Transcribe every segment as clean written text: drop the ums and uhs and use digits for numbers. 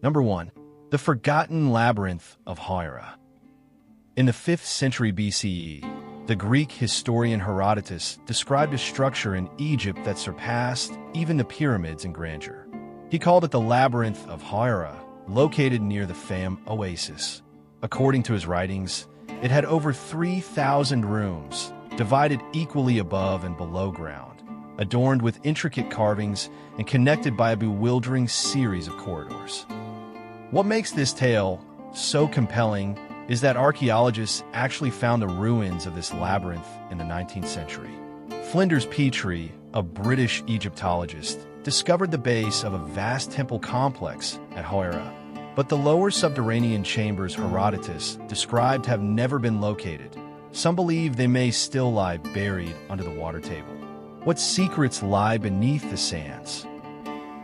Number 1. The Forgotten Labyrinth of Hira. In the 5th century BCE, the Greek historian Herodotus described a structure in Egypt that surpassed even the pyramids in grandeur. He called it the Labyrinth of Hira, located near the Fayum oasis. According to his writings, it had over 3,000 rooms, divided equally above and below ground, adorned with intricate carvings and connected by a bewildering series of corridors. What makes this tale so compelling is that archaeologists actually found the ruins of this labyrinth in the 19th century. Flinders Petrie, a British Egyptologist, discovered the base of a vast temple complex at Hira, but the lower subterranean chambers Herodotus described have never been located. Some believe they may still lie buried under the water table. What secrets lie beneath the sands?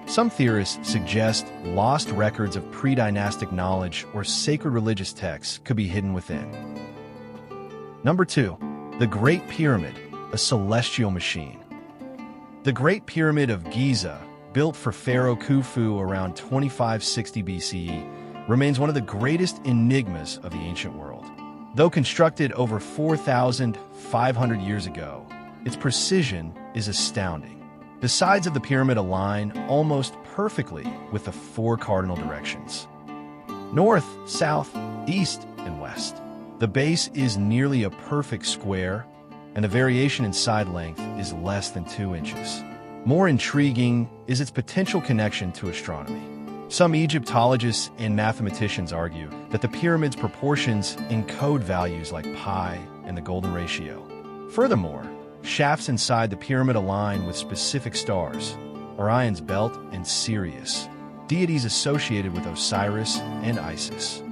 Some theorists suggest lost records of pre-dynastic knowledge or sacred religious texts could be hidden within. Number 2. The Great Pyramid, a celestial machine. The Great Pyramid of Giza, built for Pharaoh Khufu around 2560 BCE, remains one of the greatest enigmas of the ancient world. Though constructed over 4,500 years ago, its precision is astounding. The sides of the pyramid align almost perfectly with the 4 cardinal directions: north, south, east, and west. The base is nearly a perfect square, and the variation in side length is less than 2 inches. More intriguing is its potential connection to astronomy. Some Egyptologists and mathematicians argue that the pyramid's proportions encode values like pi and the golden ratio. Furthermore, shafts inside the pyramid align with specific stars, Orion's belt and Sirius, deities associated with Osiris and Isis.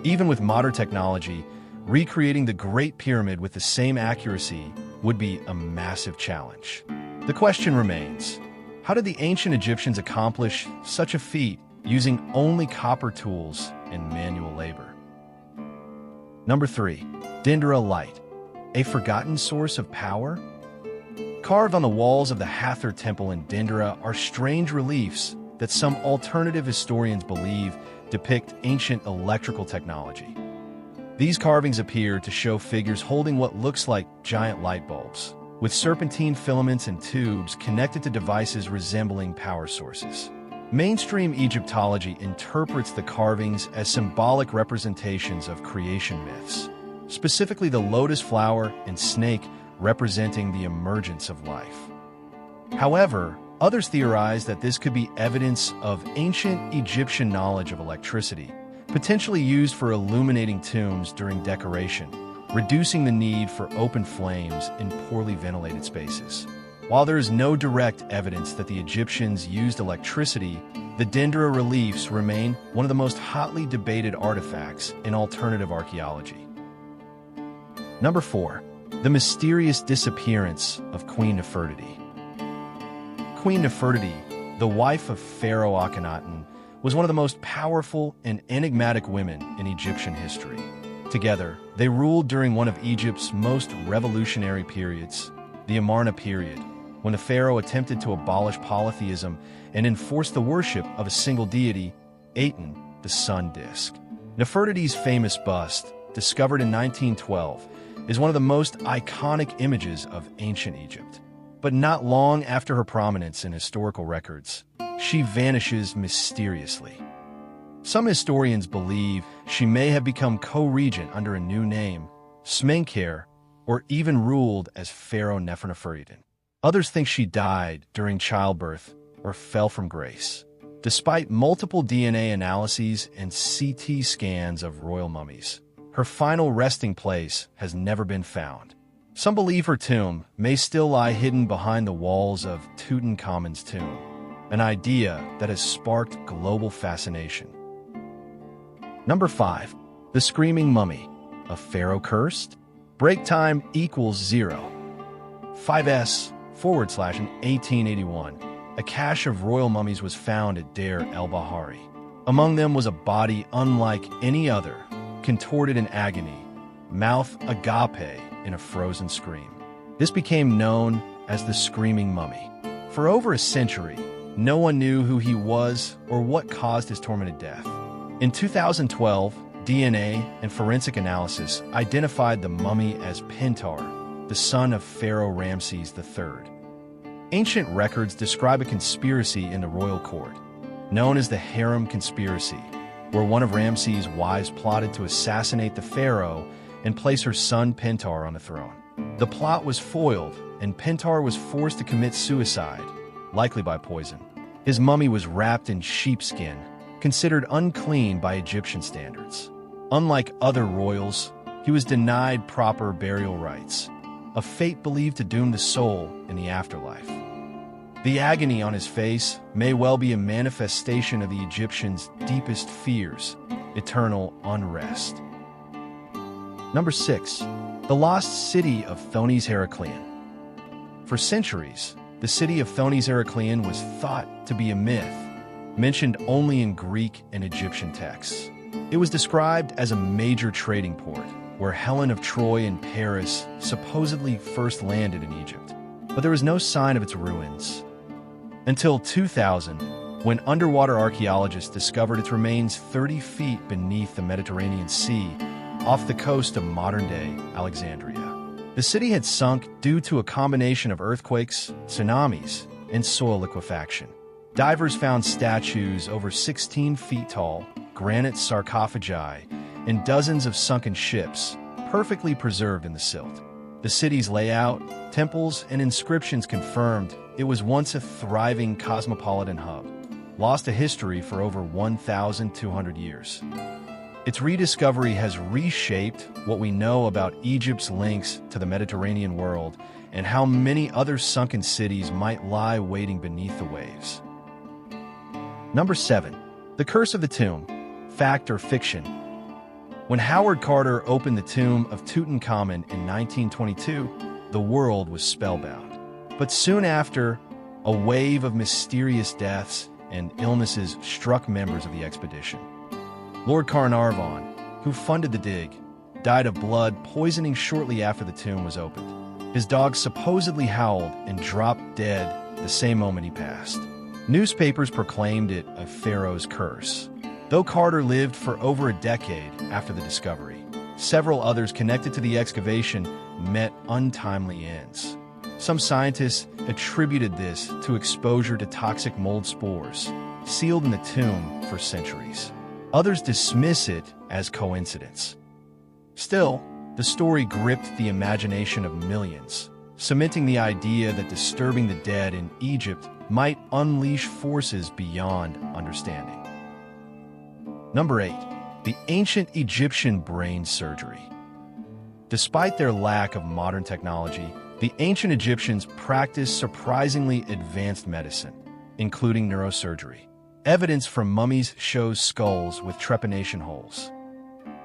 Even with modern technology, recreating the Great Pyramid with the same accuracy would be a massive challenge. The question remains, how did the ancient Egyptians accomplish such a feat using only copper tools and manual labor? Number 3. Dendera Light, a forgotten source of power? Carved on the walls of the Hathor Temple in Dendera are strange reliefs that some alternative historians believe depict ancient electrical technology. These carvings appear to show figures holding what looks like giant light bulbs, with serpentine filaments and tubes connected to devices resembling power sources. Mainstream Egyptology interprets the carvings as symbolic representations of creation myths, specifically the lotus flower and snake representing the emergence of life. However, others theorize that this could be evidence of ancient Egyptian knowledge of electricity, potentially used for illuminating tombs during decoration, reducing the need for open flames in poorly ventilated spaces. While there is no direct evidence that the Egyptians used electricity, the Dendera reliefs remain one of the most hotly debated artifacts in alternative archaeology. Number 4. The mysterious disappearance of Queen Nefertiti. Queen Nefertiti, the wife of Pharaoh Akhenaten, was one of the most powerful and enigmatic women in Egyptian history. Together, they ruled during one of Egypt's most revolutionary periods, the Amarna period, when the pharaoh attempted to abolish polytheism and enforce the worship of a single deity, Aten, the sun disk. Nefertiti's famous bust, discovered in 1912, is one of the most iconic images of ancient Egypt. But not long after her prominence in historical records, she vanishes mysteriously. Some historians believe she may have become co-regent under a new name, Smenkhare, or even ruled as Pharaoh Nefertiti. Others think she died during childbirth or fell from grace. Despite multiple DNA analyses and CT scans of royal mummies, her final resting place has never been found. Some believe her tomb may still lie hidden behind the walls of Tutankhamun's tomb, an idea that has sparked global fascination. Number 5. The Screaming Mummy, a pharaoh cursed? Break time equals 0. 5s / 1881. A cache of royal mummies was found at Deir el-Bahari. Among them was a body unlike any other, contorted in agony, mouth agape in a frozen scream. This became known as the Screaming Mummy. For over a century, no one knew who he was or what caused his tormented death. In 2012, DNA and forensic analysis identified the mummy as Pentar, the son of Pharaoh Ramses III. Ancient records describe a conspiracy in the royal court, known as the Harem Conspiracy, where one of Ramses' wives plotted to assassinate the pharaoh and place her son Pentar on the throne. The plot was foiled, and Pentar was forced to commit suicide, likely by poison. His mummy was wrapped in sheepskin, considered unclean by Egyptian standards. Unlike other royals, he was denied proper burial rites, a fate believed to doom the soul in the afterlife. The agony on his face may well be a manifestation of the Egyptians' deepest fears, eternal unrest. Number 6. The lost city of Thonis Heraclean. For centuries, the city of Thonis Heraclean was thought to be a myth, mentioned only in Greek and Egyptian texts. It was described as a major trading port, where Helen of Troy and Paris supposedly first landed in Egypt. But there was no sign of its ruins. Until 2000, when underwater archaeologists discovered its remains 30 feet beneath the Mediterranean Sea, off the coast of modern-day Alexandria. The city had sunk due to a combination of earthquakes, tsunamis, and soil liquefaction. Divers found statues over 16 feet tall, granite sarcophagi, and dozens of sunken ships, perfectly preserved in the silt. The city's layout, temples, and inscriptions confirmed it was once a thriving cosmopolitan hub, lost to history for over 1,200 years. Its rediscovery has reshaped what we know about Egypt's links to the Mediterranean world and how many other sunken cities might lie waiting beneath the waves. Number 7. The Curse of the Tomb, Fact or Fiction. When Howard Carter opened the tomb of Tutankhamun in 1922, the world was spellbound. But soon after, a wave of mysterious deaths and illnesses struck members of the expedition. Lord Carnarvon, who funded the dig, died of blood poisoning shortly after the tomb was opened. His dog supposedly howled and dropped dead the same moment he passed. Newspapers proclaimed it a Pharaoh's curse. Though Carter lived for over a decade after the discovery, several others connected to the excavation met untimely ends. Some scientists attributed this to exposure to toxic mold spores, sealed in the tomb for centuries. Others dismiss it as coincidence. Still, the story gripped the imagination of millions, cementing the idea that disturbing the dead in Egypt might unleash forces beyond understanding. Number 8. The ancient Egyptian brain surgery. Despite their lack of modern technology, the ancient Egyptians practiced surprisingly advanced medicine, including neurosurgery. Evidence from mummies shows skulls with trepanation holes,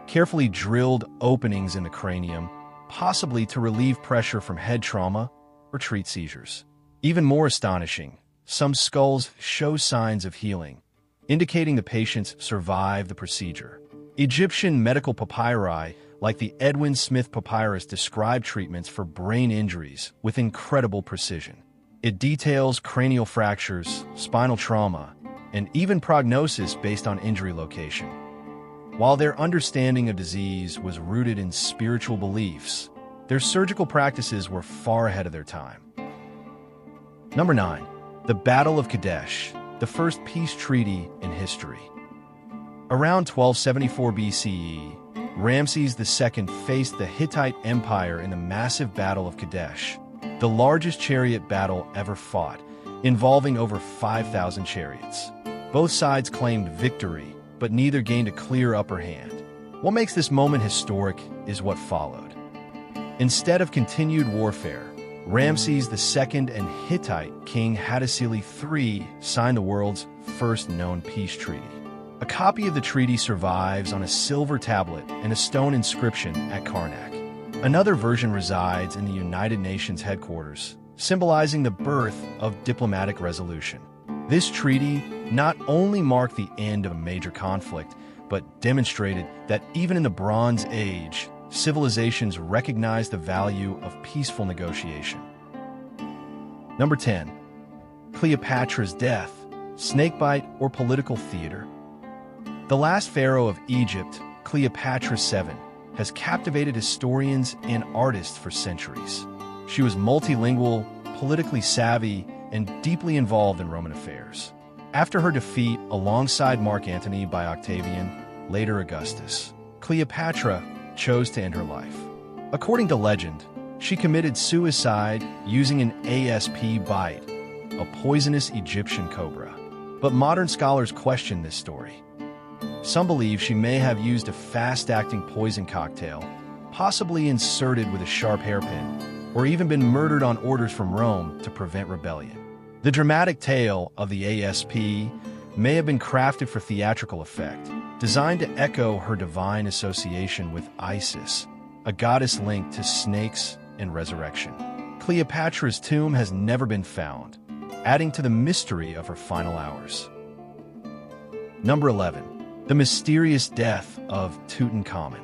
carefully drilled openings in the cranium, possibly to relieve pressure from head trauma or treat seizures. Even more astonishing, some skulls show signs of healing, indicating the patients survived the procedure. Egyptian medical papyri, like the Edwin Smith Papyrus, describe treatments for brain injuries with incredible precision. It details cranial fractures, spinal trauma, and even prognosis based on injury location. While their understanding of disease was rooted in spiritual beliefs, their surgical practices were far ahead of their time. Number 9. The Battle of Kadesh, the first peace treaty in history. Around 1274 BCE, Ramses II faced the Hittite Empire in the massive Battle of Kadesh, the largest chariot battle ever fought, involving over 5,000 chariots. Both sides claimed victory, but neither gained a clear upper hand. What makes this moment historic is what followed. Instead of continued warfare, Ramses II and Hittite King Hattusili III signed the world's first known peace treaty. A copy of the treaty survives on a silver tablet and a stone inscription at Karnak. Another version resides in the United Nations headquarters, symbolizing the birth of diplomatic resolution. This treaty not only marked the end of a major conflict, but demonstrated that even in the Bronze Age, civilizations recognized the value of peaceful negotiation. Number 10. Cleopatra's death, snakebite, or political theater? The last pharaoh of Egypt, Cleopatra VII, has captivated historians and artists for centuries. She was multilingual, politically savvy, and deeply involved in Roman affairs. After her defeat alongside Mark Antony by Octavian, later Augustus, Cleopatra chose to end her life. According to legend, she committed suicide using an asp bite, a poisonous Egyptian cobra. But modern scholars question this story. Some believe she may have used a fast-acting poison cocktail, possibly inserted with a sharp hairpin, or even been murdered on orders from Rome to prevent rebellion. The dramatic tale of the asp may have been crafted for theatrical effect, designed to echo her divine association with Isis, a goddess linked to snakes and resurrection. Cleopatra's tomb has never been found, adding to the mystery of her final hours. Number 11. The mysterious death of Tutankhamun.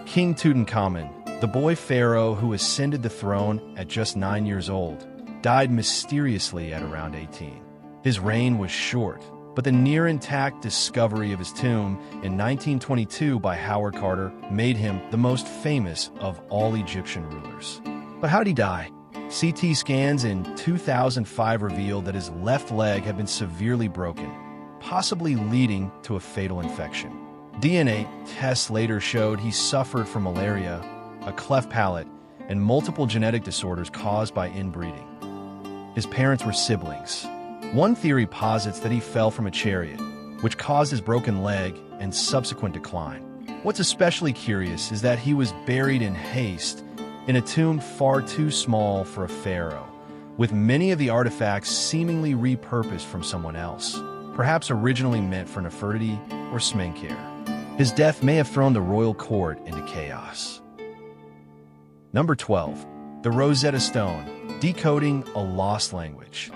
King Tutankhamun, the boy pharaoh who ascended the throne at just 9 years old, died mysteriously at around 18. His reign was short, but the near-intact discovery of his tomb in 1922 by Howard Carter made him the most famous of all Egyptian rulers. But how did he die? CT scans in 2005 revealed that his left leg had been severely broken, possibly leading to a fatal infection. DNA tests later showed he suffered from malaria, a cleft palate, and multiple genetic disorders caused by inbreeding. His parents were siblings. One theory posits that he fell from a chariot, which caused his broken leg and subsequent decline. What's especially curious is that he was buried in haste in a tomb far too small for a pharaoh, with many of the artifacts seemingly repurposed from someone else, perhaps originally meant for Nefertiti or Smenkhare. His death may have thrown the royal court into chaos. Number 12. The Rosetta Stone, decoding a lost language.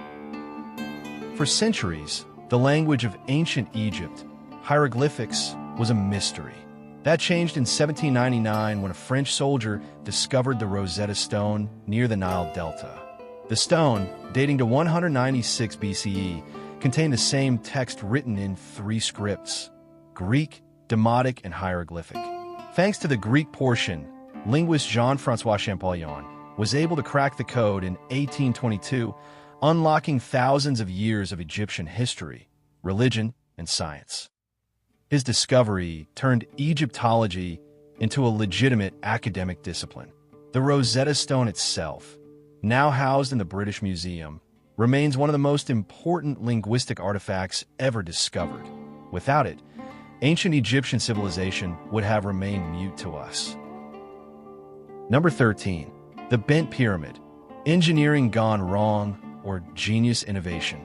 For centuries, the language of ancient Egypt, hieroglyphics, was a mystery. That changed in 1799 when a French soldier discovered the Rosetta Stone near the Nile Delta. The stone, dating to 196 BCE, contained the same text written in 3 scripts: Greek, Demotic, and hieroglyphic. Thanks to the Greek portion, linguist Jean-François Champollion was able to crack the code in 1822, unlocking thousands of years of Egyptian history, religion, and science. His discovery turned Egyptology into a legitimate academic discipline. The Rosetta Stone itself, now housed in the British Museum, remains one of the most important linguistic artifacts ever discovered. Without it, ancient Egyptian civilization would have remained mute to us. Number 13. The Bent Pyramid, engineering gone wrong or genius innovation.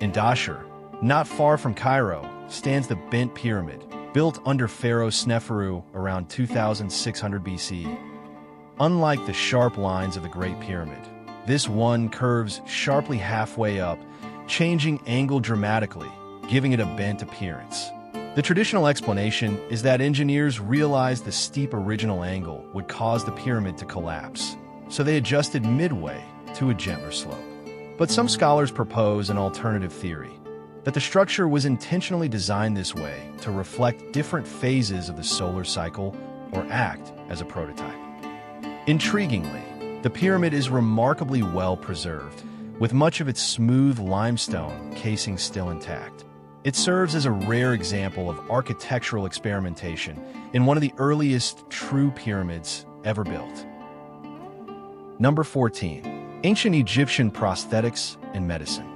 In Dashur, not far from Cairo, stands the Bent Pyramid, built under Pharaoh Sneferu around 2600 BCE. Unlike the sharp lines of the Great Pyramid, this one curves sharply halfway up, changing angle dramatically, giving it a bent appearance. The traditional explanation is that engineers realized the steep original angle would cause the pyramid to collapse, so they adjusted midway to a gentler slope. But some scholars propose an alternative theory, that the structure was intentionally designed this way to reflect different phases of the solar cycle or act as a prototype. Intriguingly, the pyramid is remarkably well preserved, with much of its smooth limestone casing still intact. It serves as a rare example of architectural experimentation in one of the earliest true pyramids ever built. Number 14. Ancient Egyptian prosthetics and medicine.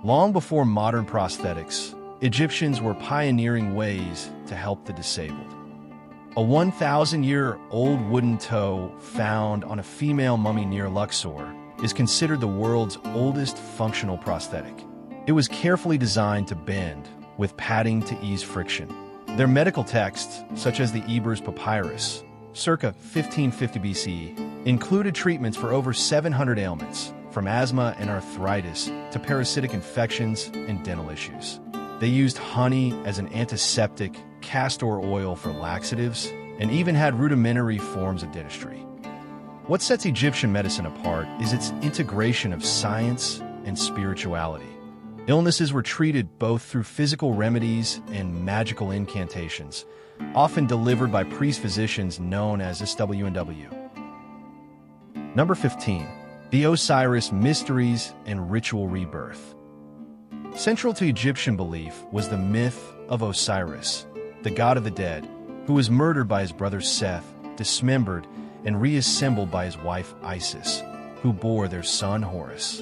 Long before modern prosthetics, Egyptians were pioneering ways to help the disabled. A 1,000-year-old wooden toe found on a female mummy near Luxor is considered the world's oldest functional prosthetic. It was carefully designed to bend, with padding to ease friction. Their medical texts, such as the Ebers Papyrus, circa 1550 BCE, included treatments for over 700 ailments, from asthma and arthritis to parasitic infections and dental issues. They used honey as an antiseptic, castor oil for laxatives, and even had rudimentary forms of dentistry. What sets Egyptian medicine apart is its integration of science and spirituality. Illnesses were treated both through physical remedies and magical incantations, often delivered by priest-physicians known as SWNW. Number 15. The Osiris Mysteries and Ritual Rebirth. Central to Egyptian belief was the myth of Osiris, the god of the dead, who was murdered by his brother Seth, dismembered, and reassembled by his wife Isis, who bore their son Horus.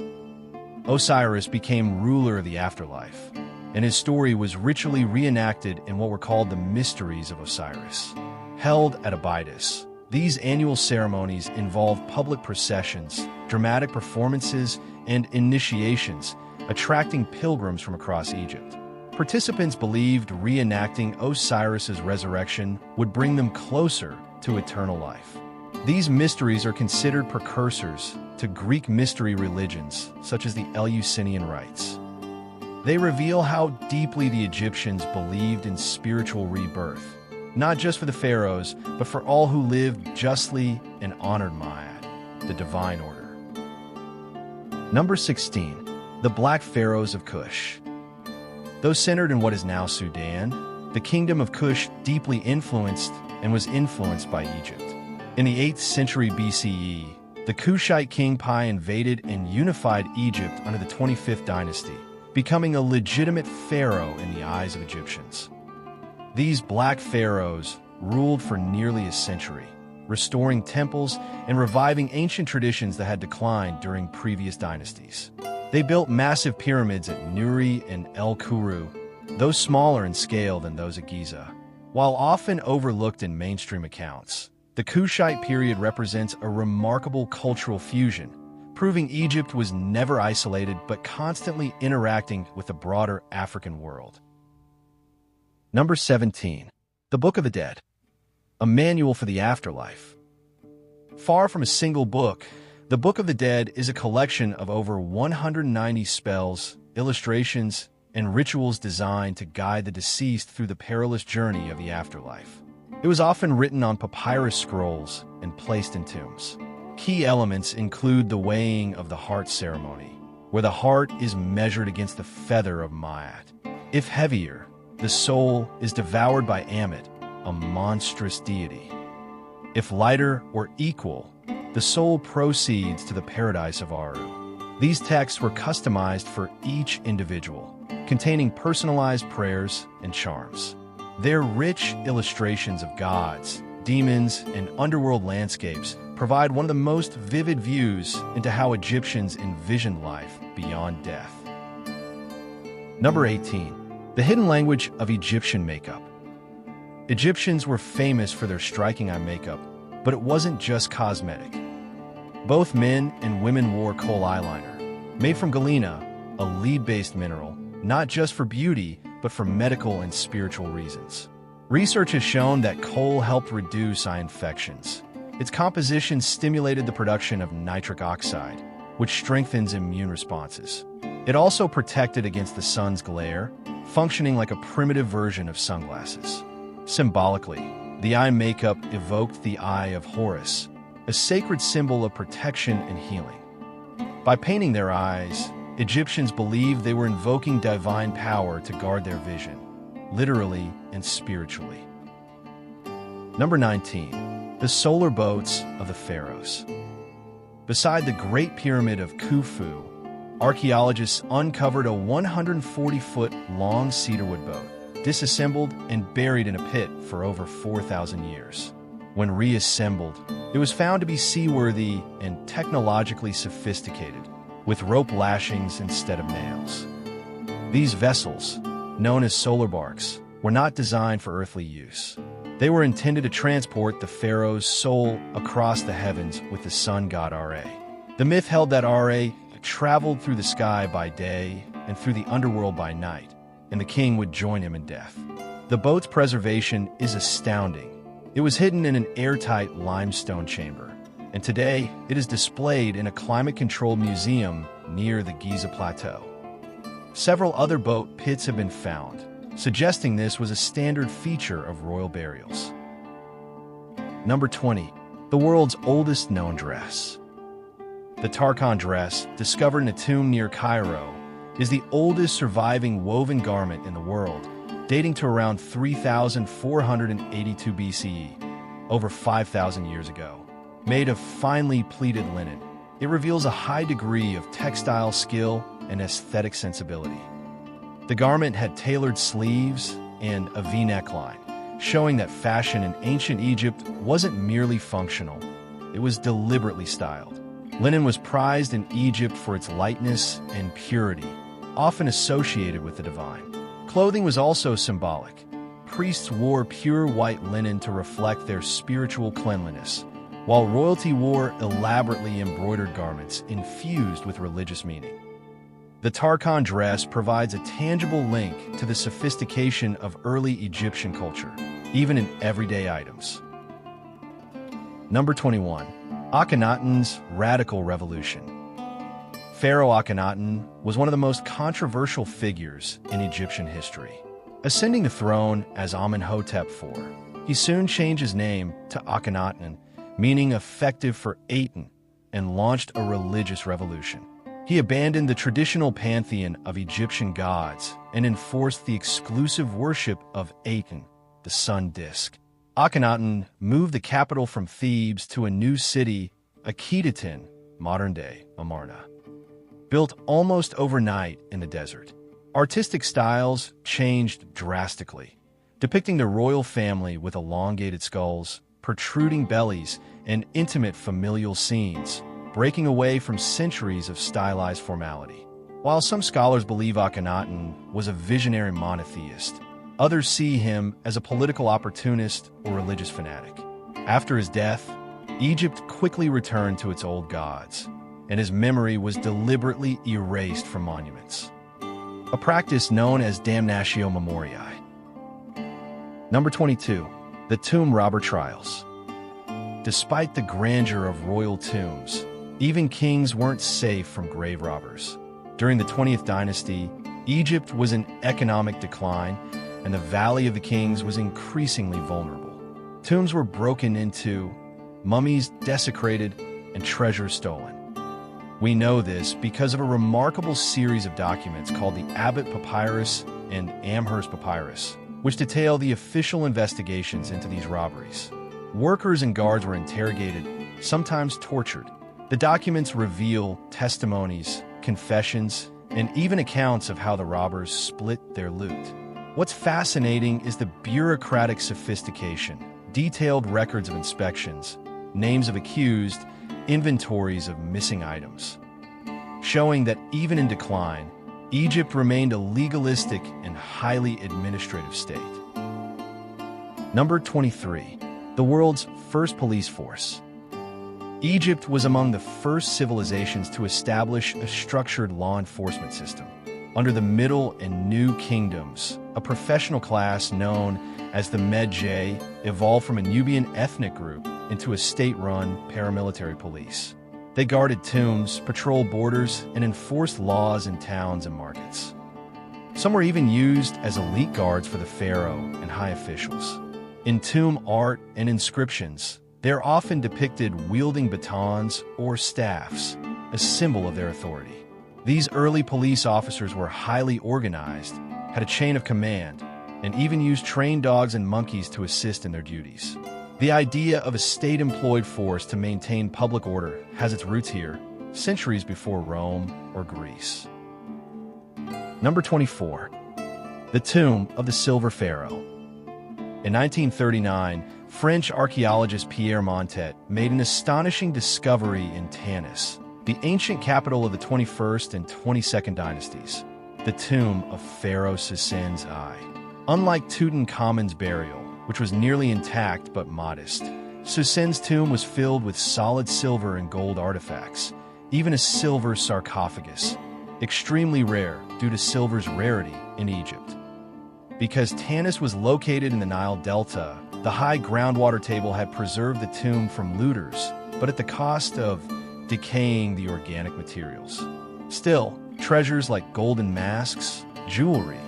Osiris became ruler of the afterlife, and his story was ritually reenacted in what were called the Mysteries of Osiris. Held at Abydos, these annual ceremonies involved public processions, dramatic performances, and initiations, attracting pilgrims from across Egypt. Participants believed reenacting Osiris's resurrection would bring them closer to eternal life. These mysteries are considered precursors to Greek mystery religions, such as the Eleusinian rites. They reveal how deeply the Egyptians believed in spiritual rebirth, not just for the pharaohs, but for all who lived justly and honored Ma'at, the divine order. Number 16. The Black Pharaohs of Kush. Though centered in what is now Sudan, the kingdom of Kush deeply influenced and was influenced by Egypt. In the 8th century BCE, the Kushite king Pi invaded and unified Egypt under the 25th dynasty, becoming a legitimate pharaoh in the eyes of Egyptians. These black pharaohs ruled for nearly a century, restoring temples and reviving ancient traditions that had declined during previous dynasties. They built massive pyramids at Nuri and El Kuru, though smaller in scale than those at Giza. While often overlooked in mainstream accounts, the Kushite period represents a remarkable cultural fusion, proving Egypt was never isolated but constantly interacting with the broader African world. Number 17. The Book of the Dead. A manual for the afterlife. Far from a single book, the Book of the Dead is a collection of over 190 spells, illustrations, and rituals designed to guide the deceased through the perilous journey of the afterlife. It was often written on papyrus scrolls and placed in tombs. Key elements include the weighing of the heart ceremony, where the heart is measured against the feather of Ma'at. If heavier, the soul is devoured by Ammit, a monstrous deity. If lighter or equal, the soul proceeds to the paradise of Aru. These texts were customized for each individual, containing personalized prayers and charms. Their rich illustrations of gods, demons, and underworld landscapes provide one of the most vivid views into how Egyptians envisioned life beyond death. Number 18. The Hidden Language of Egyptian Makeup. Egyptians were famous for their striking eye makeup, but it wasn't just cosmetic. Both men and women wore kohl eyeliner, made from galena, a lead-based mineral, not just for beauty, but for medical and spiritual reasons. Research has shown that kohl helped reduce eye infections. Its composition stimulated the production of nitric oxide, which strengthens immune responses. It also protected against the sun's glare, functioning like a primitive version of sunglasses. Symbolically, the eye makeup evoked the Eye of Horus, a sacred symbol of protection and healing. By painting their eyes, Egyptians believed they were invoking divine power to guard their vision, literally and spiritually. Number 19. The Solar Boats of the Pharaohs. Beside the Great Pyramid of Khufu, archaeologists uncovered a 140-foot-long cedarwood boat, disassembled and buried in a pit for over 4,000 years. When reassembled, it was found to be seaworthy and technologically sophisticated, with rope lashings instead of nails. These vessels, known as solar barks, were not designed for earthly use. They were intended to transport the pharaoh's soul across the heavens with the sun god Ra. The myth held that Ra traveled through the sky by day and through the underworld by night, and the king would join him in death. The boat's preservation is astounding. It was hidden in an airtight limestone chamber, and today it is displayed in a climate-controlled museum near the Giza Plateau. Several other boat pits have been found, suggesting this was a standard feature of royal burials. Number 20. The world's oldest known dress. The Tarkhan dress, discovered in a tomb near Cairo, is the oldest surviving woven garment in the world, dating to around 3,482 BCE, over 5,000 years ago. Made of finely pleated linen, it reveals a high degree of textile skill and aesthetic sensibility. The garment had tailored sleeves and a V-neckline, showing that fashion in ancient Egypt wasn't merely functional, it was deliberately styled. Linen was prized in Egypt for its lightness and purity, often associated with the divine. Clothing was also symbolic. Priests wore pure white linen to reflect their spiritual cleanliness, while royalty wore elaborately embroidered garments infused with religious meaning. The Tarkhan dress provides a tangible link to the sophistication of early Egyptian culture, even in everyday items. Number 21. Akhenaten's Radical Revolution. Pharaoh Akhenaten was one of the most controversial figures in Egyptian history. Ascending the throne as Amenhotep IV, he soon changed his name to Akhenaten, meaning effective for Aten, and launched a religious revolution. He abandoned the traditional pantheon of Egyptian gods and enforced the exclusive worship of Aten, the sun disk. Akhenaten moved the capital from Thebes to a new city, Akhetaten, modern-day Amarna. Built almost overnight in the desert, artistic styles changed drastically, depicting the royal family with elongated skulls, protruding bellies, and intimate familial scenes, breaking away from centuries of stylized formality. While some scholars believe Akhenaten was a visionary monotheist, others see him as a political opportunist or religious fanatic. After his death, Egypt quickly returned to its old gods, and his memory was deliberately erased from monuments, a practice known as damnatio memoriae. Number 22. The Tomb Robber Trials. Despite the grandeur of royal tombs, even kings weren't safe from grave robbers. During the 20th dynasty, Egypt was in economic decline, and the Valley of the Kings was increasingly vulnerable. Tombs were broken into, mummies desecrated, and treasures stolen. We know this because of a remarkable series of documents called the Abbott Papyrus and Amherst Papyrus, which detail the official investigations into these robberies. Workers and guards were interrogated, sometimes tortured. The documents reveal testimonies, confessions, and even accounts of how the robbers split their loot. What's fascinating is the bureaucratic sophistication, detailed records of inspections, names of accused, inventories of missing items, showing that even in decline, Egypt remained a legalistic and highly administrative state. Number 23. The world's first police force. Egypt was among the first civilizations to establish a structured law enforcement system. Under the Middle and New Kingdoms, a professional class known as the Medjay evolved from a Nubian ethnic group into a state-run paramilitary police. They guarded tombs, patrolled borders, and enforced laws in towns and markets. Some were even used as elite guards for the pharaoh and high officials. In tomb art and inscriptions, they are often depicted wielding batons or staffs, a symbol of their authority. These early police officers were highly organized, had a chain of command, and even used trained dogs and monkeys to assist in their duties. The idea of a state-employed force to maintain public order has its roots here, centuries before Rome or Greece. Number 24. The Tomb of the Silver Pharaoh. In 1939, French archaeologist Pierre Montet made an astonishing discovery in Tanis, the ancient capital of the 21st and 22nd dynasties, the tomb of Pharaoh Sesen's Eye. Unlike Tutankhamun's burial, which was nearly intact but modest, Sesen's tomb was filled with solid silver and gold artifacts, even a silver sarcophagus, extremely rare due to silver's rarity in Egypt. Because Tanis was located in the Nile Delta, the high groundwater table had preserved the tomb from looters, but at the cost of decaying the organic materials. Still, treasures like golden masks, jewelry,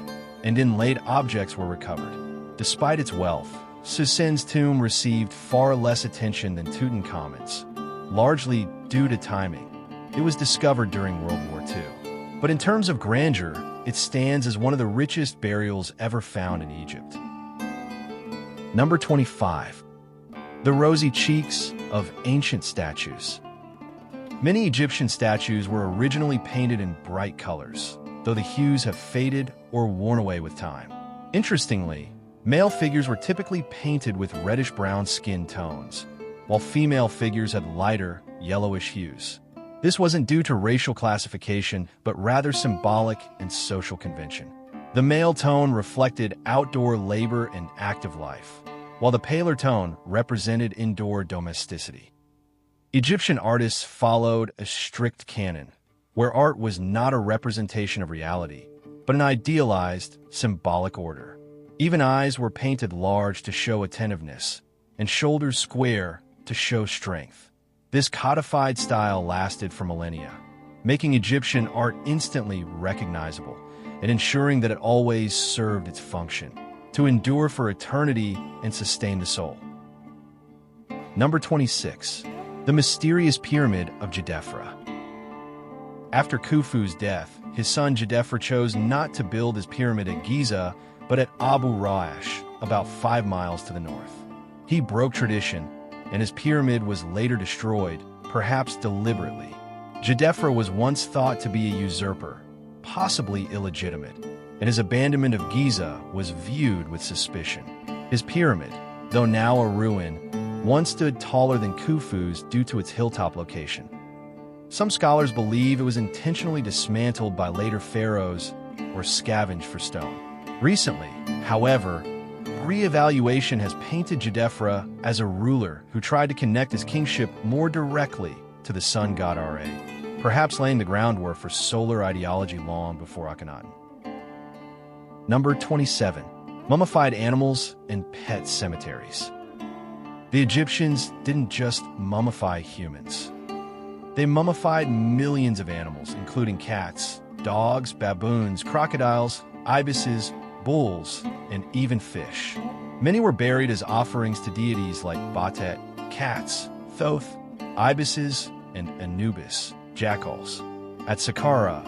and inlaid objects were recovered. Despite its wealth, Susan's tomb received far less attention than Tutankhamun's, largely due to timing. It was discovered during World War II. But in terms of grandeur, it stands as one of the richest burials ever found in Egypt. Number 25. The rosy cheeks of ancient statues. Many Egyptian statues were originally painted in bright colors, though the hues have faded or worn away with time. Interestingly, male figures were typically painted with reddish-brown skin tones, while female figures had lighter, yellowish hues. This wasn't due to racial classification, but rather symbolic and social convention. The male tone reflected outdoor labor and active life, while the paler tone represented indoor domesticity. Egyptian artists followed a strict canon, where art was not a representation of reality, but an idealized, symbolic order. Even eyes were painted large to show attentiveness, and shoulders square to show strength. This codified style lasted for millennia, making Egyptian art instantly recognizable and ensuring that it always served its function, to endure for eternity and sustain the soul. Number 26. The mysterious pyramid of Djedefre. After Khufu's death, his son Djedefre chose not to build his pyramid at Giza, but at Abu Rawash, about 5 miles to the north. He broke tradition, and his pyramid was later destroyed, perhaps deliberately. Djedefre was once thought to be a usurper, possibly illegitimate, and his abandonment of Giza was viewed with suspicion. His pyramid, though now a ruin, once stood taller than Khufu's due to its hilltop location. Some scholars believe it was intentionally dismantled by later pharaohs or scavenged for stone. Recently, however, re-evaluation has painted Djedefre as a ruler who tried to connect his kingship more directly to the sun god Ra, perhaps laying the groundwork for solar ideology long before Akhenaten. Number 27. Mummified animals and pet cemeteries. The Egyptians didn't just mummify humans. They mummified millions of animals, including cats, dogs, baboons, crocodiles, ibises, bulls, and even fish. Many were buried as offerings to deities like Batet, cats, Thoth, ibises, and Anubis, jackals. At Saqqara,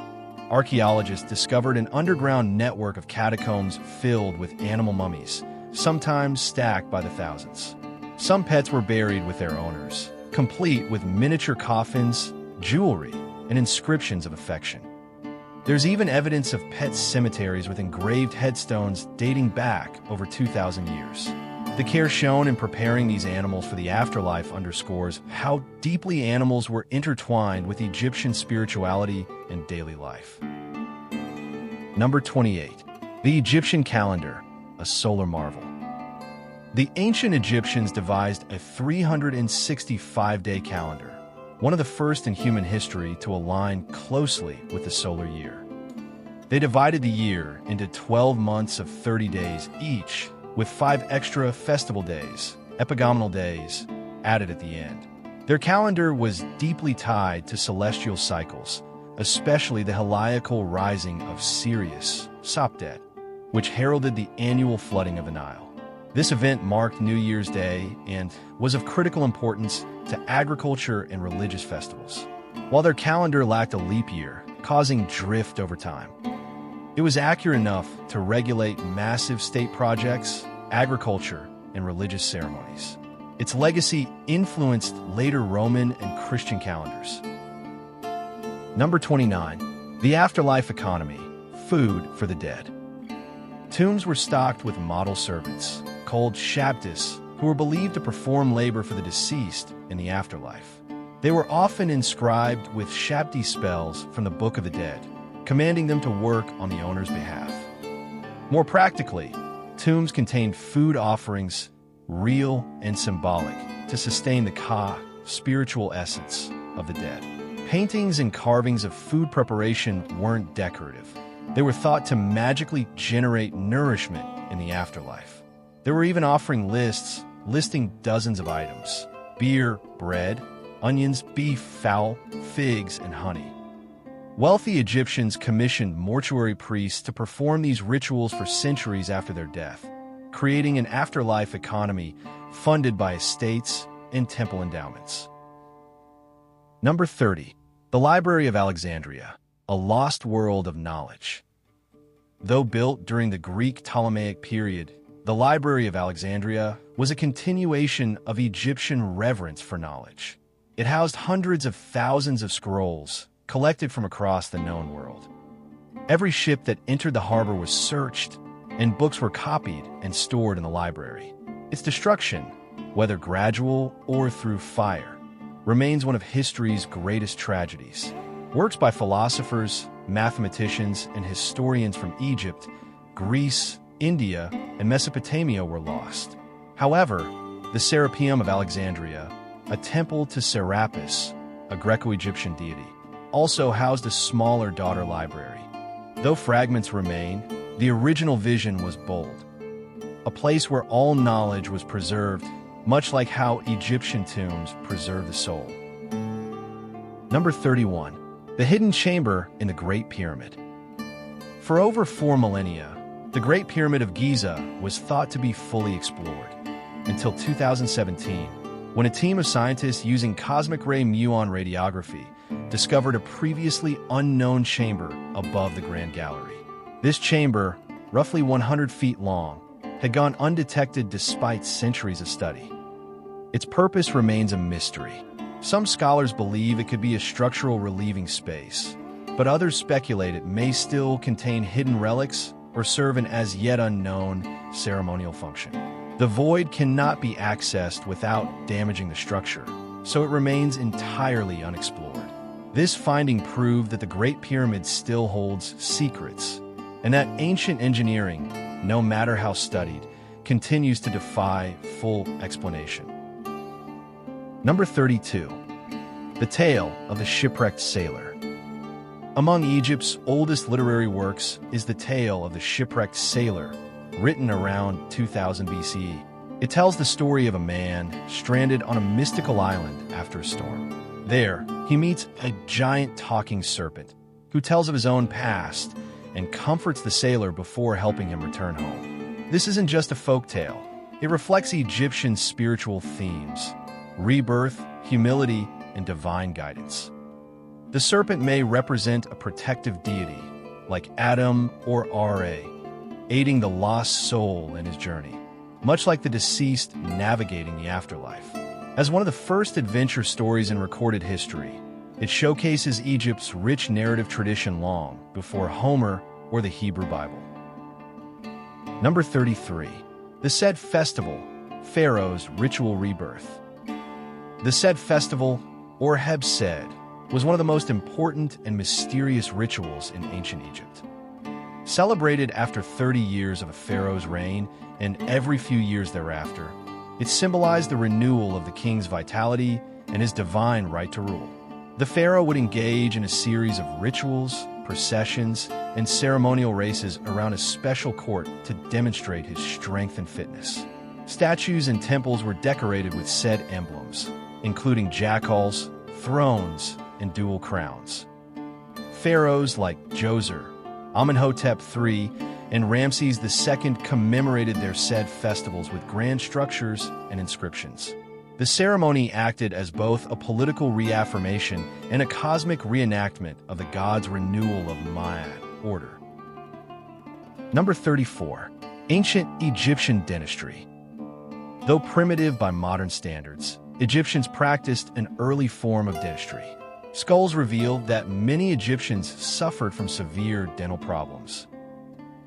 archaeologists discovered an underground network of catacombs filled with animal mummies, sometimes stacked by the thousands. Some pets were buried with their owners, complete with miniature coffins, jewelry, and inscriptions of affection. There's even evidence of pet cemeteries with engraved headstones dating back over 2,000 years. The care shown in preparing these animals for the afterlife underscores how deeply animals were intertwined with Egyptian spirituality and daily life. Number 28. The Egyptian calendar, a solar marvel. The ancient Egyptians devised a 365-day calendar, one of the first in human history to align closely with the solar year. They divided the year into 12 months of 30 days each, with 5 extra festival days, epagomenal days, added at the end. Their calendar was deeply tied to celestial cycles, especially the heliacal rising of Sirius, Sopdet, which heralded the annual flooding of the Nile. This event marked New Year's Day and was of critical importance to agriculture and religious festivals, while their calendar lacked a leap year, causing drift over time. It was accurate enough to regulate massive state projects, agriculture, and religious ceremonies. Its legacy influenced later Roman and Christian calendars. Number 29. The afterlife economy, food for the dead. Tombs were stocked with model servants, called shabtis, who were believed to perform labor for the deceased in the afterlife. They were often inscribed with shabti spells from the Book of the Dead, commanding them to work on the owner's behalf. More practically, tombs contained food offerings, real and symbolic, to sustain the ka, spiritual essence, of the dead. Paintings and carvings of food preparation weren't decorative. They were thought to magically generate nourishment in the afterlife. There were even offering lists listing dozens of items: beer, bread, onions, beef, fowl, figs, and honey. Wealthy Egyptians commissioned mortuary priests to perform these rituals for centuries after their death, creating an afterlife economy funded by estates and temple endowments. Number 30. The Library of Alexandria, a lost world of knowledge. Though built during the Greek Ptolemaic period, the Library of Alexandria was a continuation of Egyptian reverence for knowledge. It housed hundreds of thousands of scrolls collected from across the known world. Every ship that entered the harbor was searched, and books were copied and stored in the library. Its destruction, whether gradual or through fire, remains one of history's greatest tragedies. Works by philosophers, mathematicians, and historians from Egypt, Greece, India, and Mesopotamia were lost. However, the Serapeum of Alexandria, a temple to Serapis, a Greco-Egyptian deity, also housed a smaller daughter library. Though fragments remain, the original vision was bold. A place where all knowledge was preserved, much like how Egyptian tombs preserve the soul. Number 31. The Hidden Chamber in the Great Pyramid. For over 4 millennia, the Great Pyramid of Giza was thought to be fully explored, until 2017, when a team of scientists using cosmic ray muon radiography discovered a previously unknown chamber above the Grand Gallery. This chamber, roughly 100 feet long, had gone undetected despite centuries of study. Its purpose remains a mystery. Some scholars believe it could be a structural relieving space, but others speculate it may still contain hidden relics or serve an as-yet unknown ceremonial function. The void cannot be accessed without damaging the structure, so it remains entirely unexplored. This finding proved that the Great Pyramid still holds secrets, and that ancient engineering, no matter how studied, continues to defy full explanation. Number 32. The Tale of the Shipwrecked Sailor. Among Egypt's oldest literary works is the Tale of the Shipwrecked Sailor, written around 2000 BCE. It tells the story of a man stranded on a mystical island after a storm. There, he meets a giant talking serpent who tells of his own past and comforts the sailor before helping him return home. This isn't just a folk tale. It reflects Egyptian spiritual themes: rebirth, humility, and divine guidance. The serpent may represent a protective deity, like Adam or Ra, aiding the lost soul in his journey, much like the deceased navigating the afterlife. As one of the first adventure stories in recorded history, it showcases Egypt's rich narrative tradition long before Homer or the Hebrew Bible. Number 33. The Sed Festival, Pharaohs' Ritual Rebirth. The Sed Festival, or Heb Sed, was one of the most important and mysterious rituals in ancient Egypt. Celebrated after 30 years of a pharaoh's reign and every few years thereafter, it symbolized the renewal of the king's vitality and his divine right to rule. The pharaoh would engage in a series of rituals, processions, and ceremonial races around a special court to demonstrate his strength and fitness. Statues and temples were decorated with said emblems, including jackals, thrones, and dual crowns. Pharaohs like Djoser, Amenhotep III, and Ramses II commemorated their said festivals with grand structures and inscriptions. The ceremony acted as both a political reaffirmation and a cosmic reenactment of the gods' renewal of Maya order. Number 34. Ancient Egyptian Dentistry. Though primitive by modern standards, Egyptians practiced an early form of dentistry. Skulls revealed that many Egyptians suffered from severe dental problems,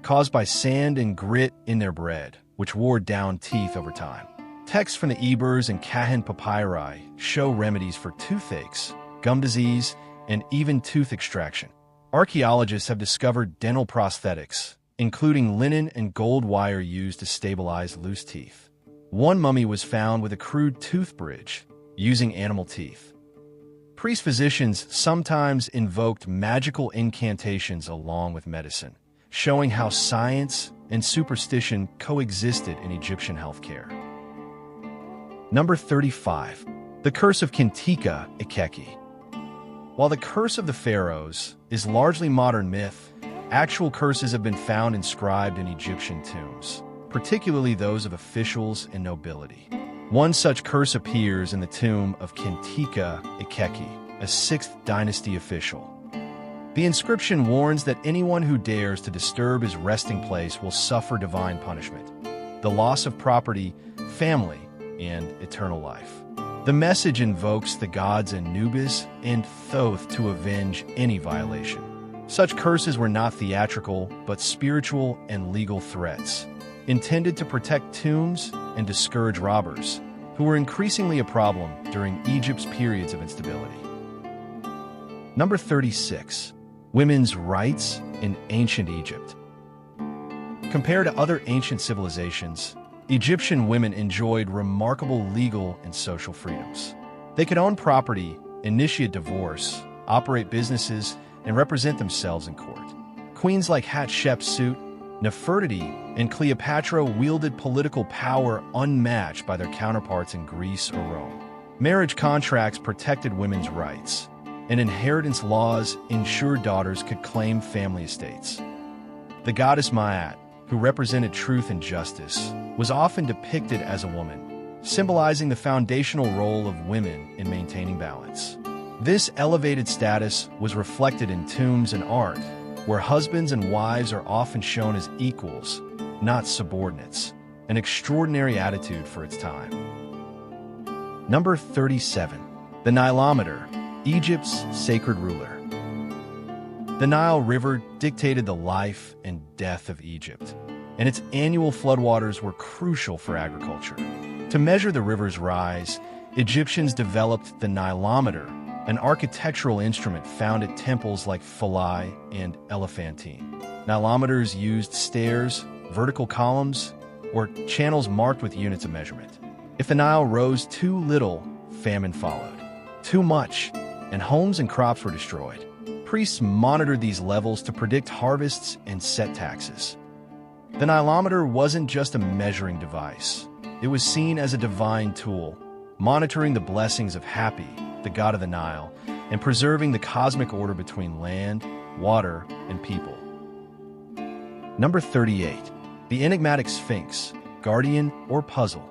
caused by sand and grit in their bread, which wore down teeth over time. Texts from the Ebers and Kahin papyri show remedies for toothaches, gum disease, and even tooth extraction. Archaeologists have discovered dental prosthetics, including linen and gold wire used to stabilize loose teeth. One mummy was found with a crude tooth bridge using animal teeth. Priest-physicians sometimes invoked magical incantations along with medicine, showing how science and superstition coexisted in Egyptian healthcare. Number 35. The Curse of Kintika Ikeki. While the Curse of the Pharaohs is largely modern myth, actual curses have been found inscribed in Egyptian tombs. particularly those of officials and nobility. One such curse appears in the tomb of Kentika Ikeki, a 6th dynasty official. The inscription warns that anyone who dares to disturb his resting place will suffer divine punishment, the loss of property, family, and eternal life. The message invokes the gods Anubis and Thoth to avenge any violation. Such curses were not theatrical, but spiritual and legal threats, intended to protect tombs and discourage robbers, who were increasingly a problem during Egypt's periods of instability. Number 36. Women's rights in ancient Egypt. Compared to other ancient civilizations, Egyptian women enjoyed remarkable legal and social freedoms. They could own property, initiate divorce, operate businesses, and represent themselves in court. Queens like Hatshepsut, Nefertiti, and Cleopatra wielded political power unmatched by their counterparts in Greece or Rome. Marriage contracts protected women's rights, and inheritance laws ensured daughters could claim family estates. The goddess Maat, who represented truth and justice, was often depicted as a woman, symbolizing the foundational role of women in maintaining balance. This elevated status was reflected in tombs and art, where husbands and wives are often shown as equals, not subordinates, an extraordinary attitude for its time. Number 37. The Nilometer, Egypt's sacred ruler. The Nile River dictated the life and death of Egypt, and its annual floodwaters were crucial for agriculture. To measure the river's rise, Egyptians developed the Nilometer, an architectural instrument found at temples like Philae and Elephantine. Nilometers used stairs, vertical columns, or channels marked with units of measurement. If the Nile rose too little, famine followed. Too much, and homes and crops were destroyed. Priests monitored these levels to predict harvests and set taxes. The Nilometer wasn't just a measuring device. It was seen as a divine tool, monitoring the blessings of Hapi, the god of the Nile, and preserving the cosmic order between land, water, and people. Number 38. The enigmatic Sphinx, guardian or puzzle.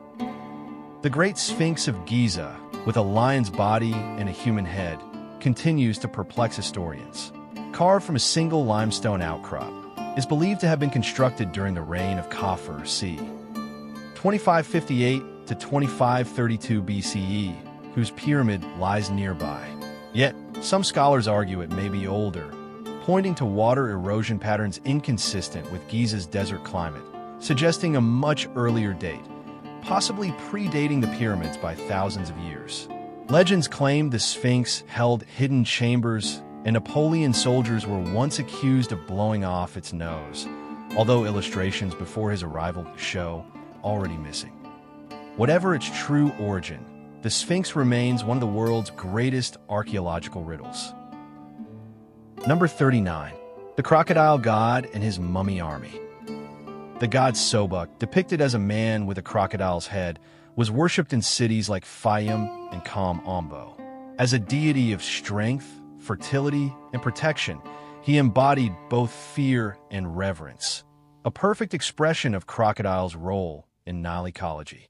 The Great Sphinx of Giza, with a lion's body and a human head, continues to perplex historians. Carved from a single limestone outcrop, is believed to have been constructed during the reign of Khafre c. 2558 to 2532 BCE, whose pyramid lies nearby. Yet, some scholars argue it may be older, pointing to water erosion patterns inconsistent with Giza's desert climate, suggesting a much earlier date, possibly predating the pyramids by thousands of years. Legends claim the Sphinx held hidden chambers, and Napoleon soldiers were once accused of blowing off its nose, although illustrations before his arrival show already missing. Whatever its true origin, the Sphinx remains one of the world's greatest archaeological riddles. Number 39. The Crocodile God and His Mummy Army. The god Sobuk, depicted as a man with a crocodile's head, was worshipped in cities like Fayum and Kam Ombo. As a deity of strength, fertility, and protection, he embodied both fear and reverence, a perfect expression of crocodile's role in Nile ecology.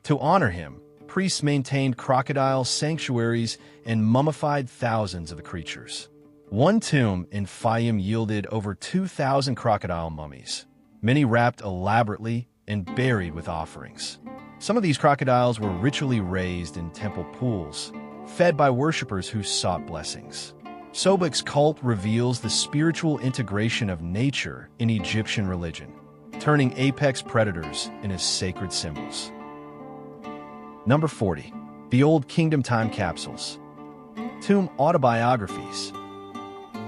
To honor him, priests maintained crocodile sanctuaries and mummified thousands of the creatures. One tomb in Fayum yielded over 2,000 crocodile mummies, many wrapped elaborately and buried with offerings. Some of these crocodiles were ritually raised in temple pools, fed by worshippers who sought blessings. Sobuk's cult reveals the spiritual integration of nature in Egyptian religion, turning apex predators into sacred symbols. Number 40. The Old Kingdom Time Capsules. Tomb autobiographies.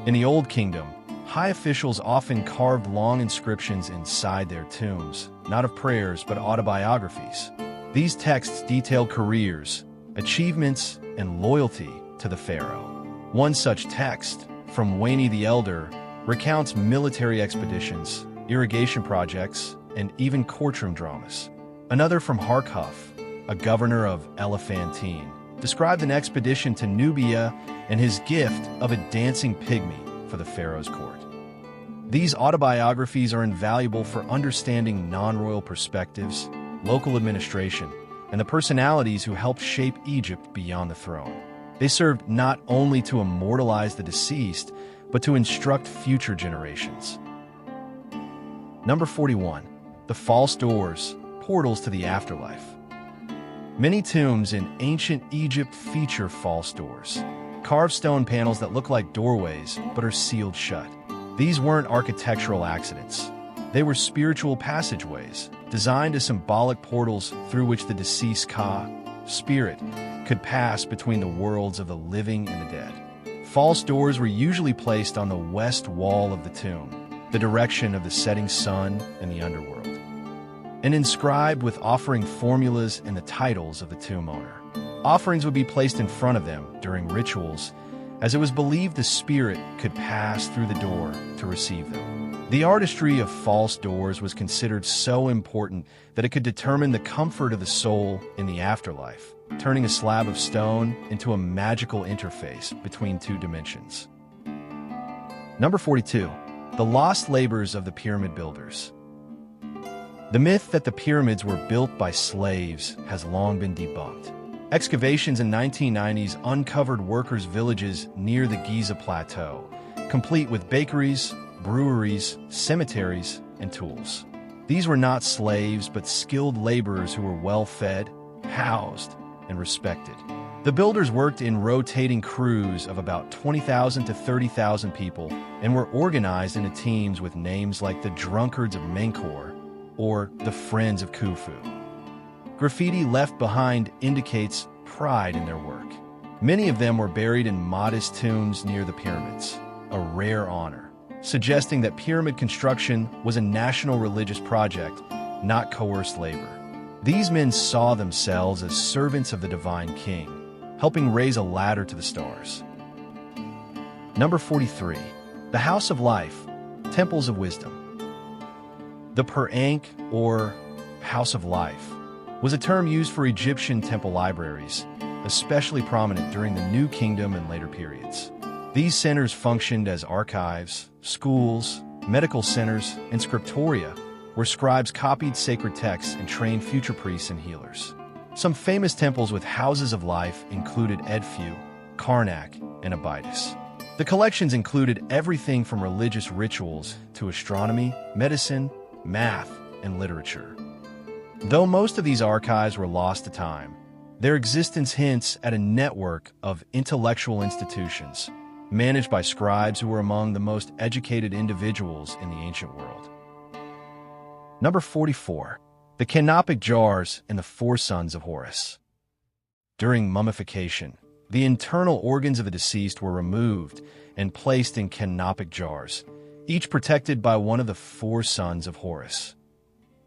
In the Old Kingdom, high officials often carved long inscriptions inside their tombs, not of prayers but autobiographies. These texts detailed careers, achievements, and loyalty to the pharaoh. One such text, from Wayne the Elder, recounts military expeditions, irrigation projects, and even courtroom dramas. Another from Harkhuf, a governor of Elephantine, described an expedition to Nubia and his gift of a dancing pygmy for the pharaoh's court. These autobiographies are invaluable for understanding non-royal perspectives, local administration, and the personalities who helped shape Egypt beyond the throne. They served not only to immortalize the deceased, but to instruct future generations. Number 41. The false doors, portals to the afterlife. Many tombs in ancient Egypt feature false doors, carved stone panels that look like doorways but are sealed shut. These weren't architectural accidents. They were spiritual passageways, designed as symbolic portals through which the deceased Ka, spirit, could pass between the worlds of the living and the dead. False doors were usually placed on the west wall of the tomb, the direction of the setting sun and the underworld, and inscribed with offering formulas and the titles of the tomb owner. Offerings would be placed in front of them during rituals, as it was believed the spirit could pass through the door to receive them. The artistry of false doors was considered so important that it could determine the comfort of the soul in the afterlife, turning a slab of stone into a magical interface between two dimensions. Number 42. The lost labors of the pyramid builders. The myth that the pyramids were built by slaves has long been debunked. Excavations in 1990s uncovered workers' villages near the Giza Plateau, complete with bakeries, breweries, cemeteries, and tools. These were not slaves, but skilled laborers who were well-fed, housed, and respected. The builders worked in rotating crews of about 20,000 to 30,000 people and were organized into teams with names like the Drunkards of Menkaure or the Friends of Khufu. Graffiti left behind indicates pride in their work. Many of them were buried in modest tombs near the pyramids, a rare honor, suggesting that pyramid construction was a national religious project, not coerced labor. These men saw themselves as servants of the divine king, helping raise a ladder to the stars. Number 43. The House of Life, Temples of Wisdom. The Per-Ankh, or House of Life, was a term used for Egyptian temple libraries, especially prominent during the New Kingdom and later periods. These centers functioned as archives, schools, medical centers, and scriptoria, where scribes copied sacred texts and trained future priests and healers. Some famous temples with houses of life included Edfu, Karnak, and Abydos. The collections included everything from religious rituals to astronomy, medicine, math, and literature. Though most of these archives were lost to time, their existence hints at a network of intellectual institutions managed by scribes who were among the most educated individuals in the ancient world. Number 44. The Canopic Jars and the Four Sons of Horus. During mummification, the internal organs of the deceased were removed and placed in canopic jars, each protected by one of the four sons of Horus,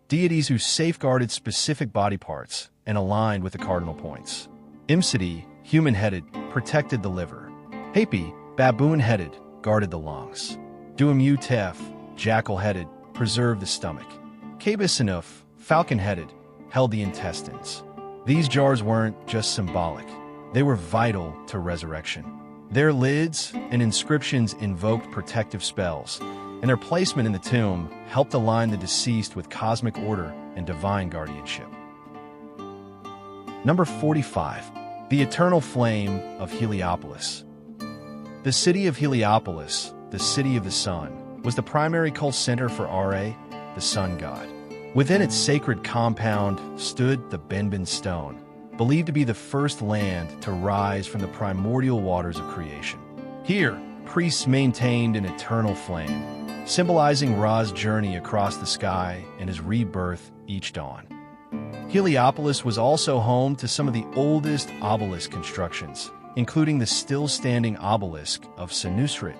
deities who safeguarded specific body parts and aligned with the cardinal points. Imsidi, human-headed, protected the liver. Hapi, baboon-headed, guarded the lungs. Duamutef, jackal-headed, preserved the stomach. Kabisinuf, falcon-headed, held the intestines. These jars weren't just symbolic. They were vital to resurrection. Their lids and inscriptions invoked protective spells, and their placement in the tomb helped align the deceased with cosmic order and divine guardianship. Number 45. The Eternal Flame of Heliopolis. The city of Heliopolis, the city of the sun, was the primary cult center for Ra, the sun god. Within its sacred compound stood the Benben stone, believed to be the first land to rise from the primordial waters of creation. Here, priests maintained an eternal flame, symbolizing Ra's journey across the sky and his rebirth each dawn. Heliopolis was also home to some of the oldest obelisk constructions, including the still-standing obelisk of Senusret,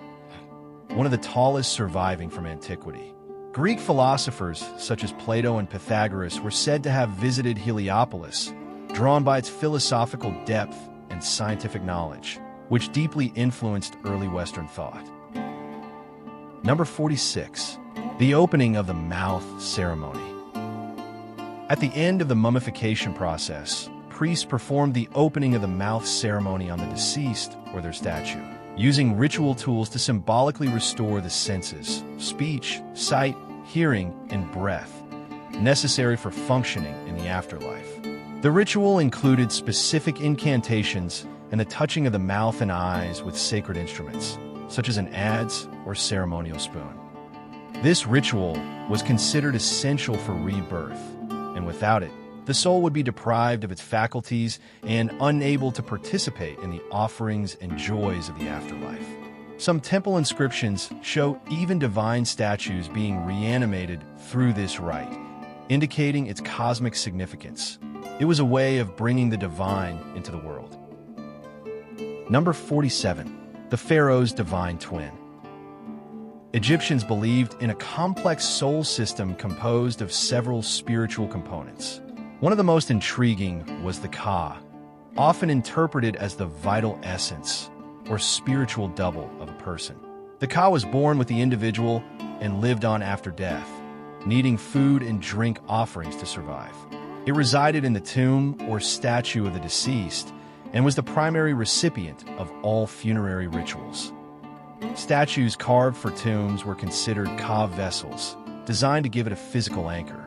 one of the tallest surviving from antiquity. Greek philosophers such as Plato and Pythagoras were said to have visited Heliopolis, drawn by its philosophical depth and scientific knowledge, which deeply influenced early Western thought. Number 46. The Opening of the Mouth Ceremony. At the end of the mummification process, priests performed the opening of the mouth ceremony on the deceased or their statue. using ritual tools to symbolically restore the senses, speech, sight, hearing, and breath, necessary for functioning in the afterlife. The ritual included specific incantations and the touching of the mouth and eyes with sacred instruments, such as an adze or ceremonial spoon. This ritual was considered essential for rebirth, and without it, the soul would be deprived of its faculties and unable to participate in the offerings and joys of the afterlife. Some temple inscriptions show even divine statues being reanimated through this rite, indicating its cosmic significance. It was a way of bringing the divine into the world. Number 47. The Pharaohs' divine twin. Egyptians believed in a complex soul system composed of several spiritual components. One of the most intriguing was the Ka, often interpreted as the vital essence or spiritual double of a person. The Ka was born with the individual and lived on after death, needing food and drink offerings to survive. It resided in the tomb or statue of the deceased and was the primary recipient of all funerary rituals. Statues carved for tombs were considered Ka vessels, designed to give it a physical anchor.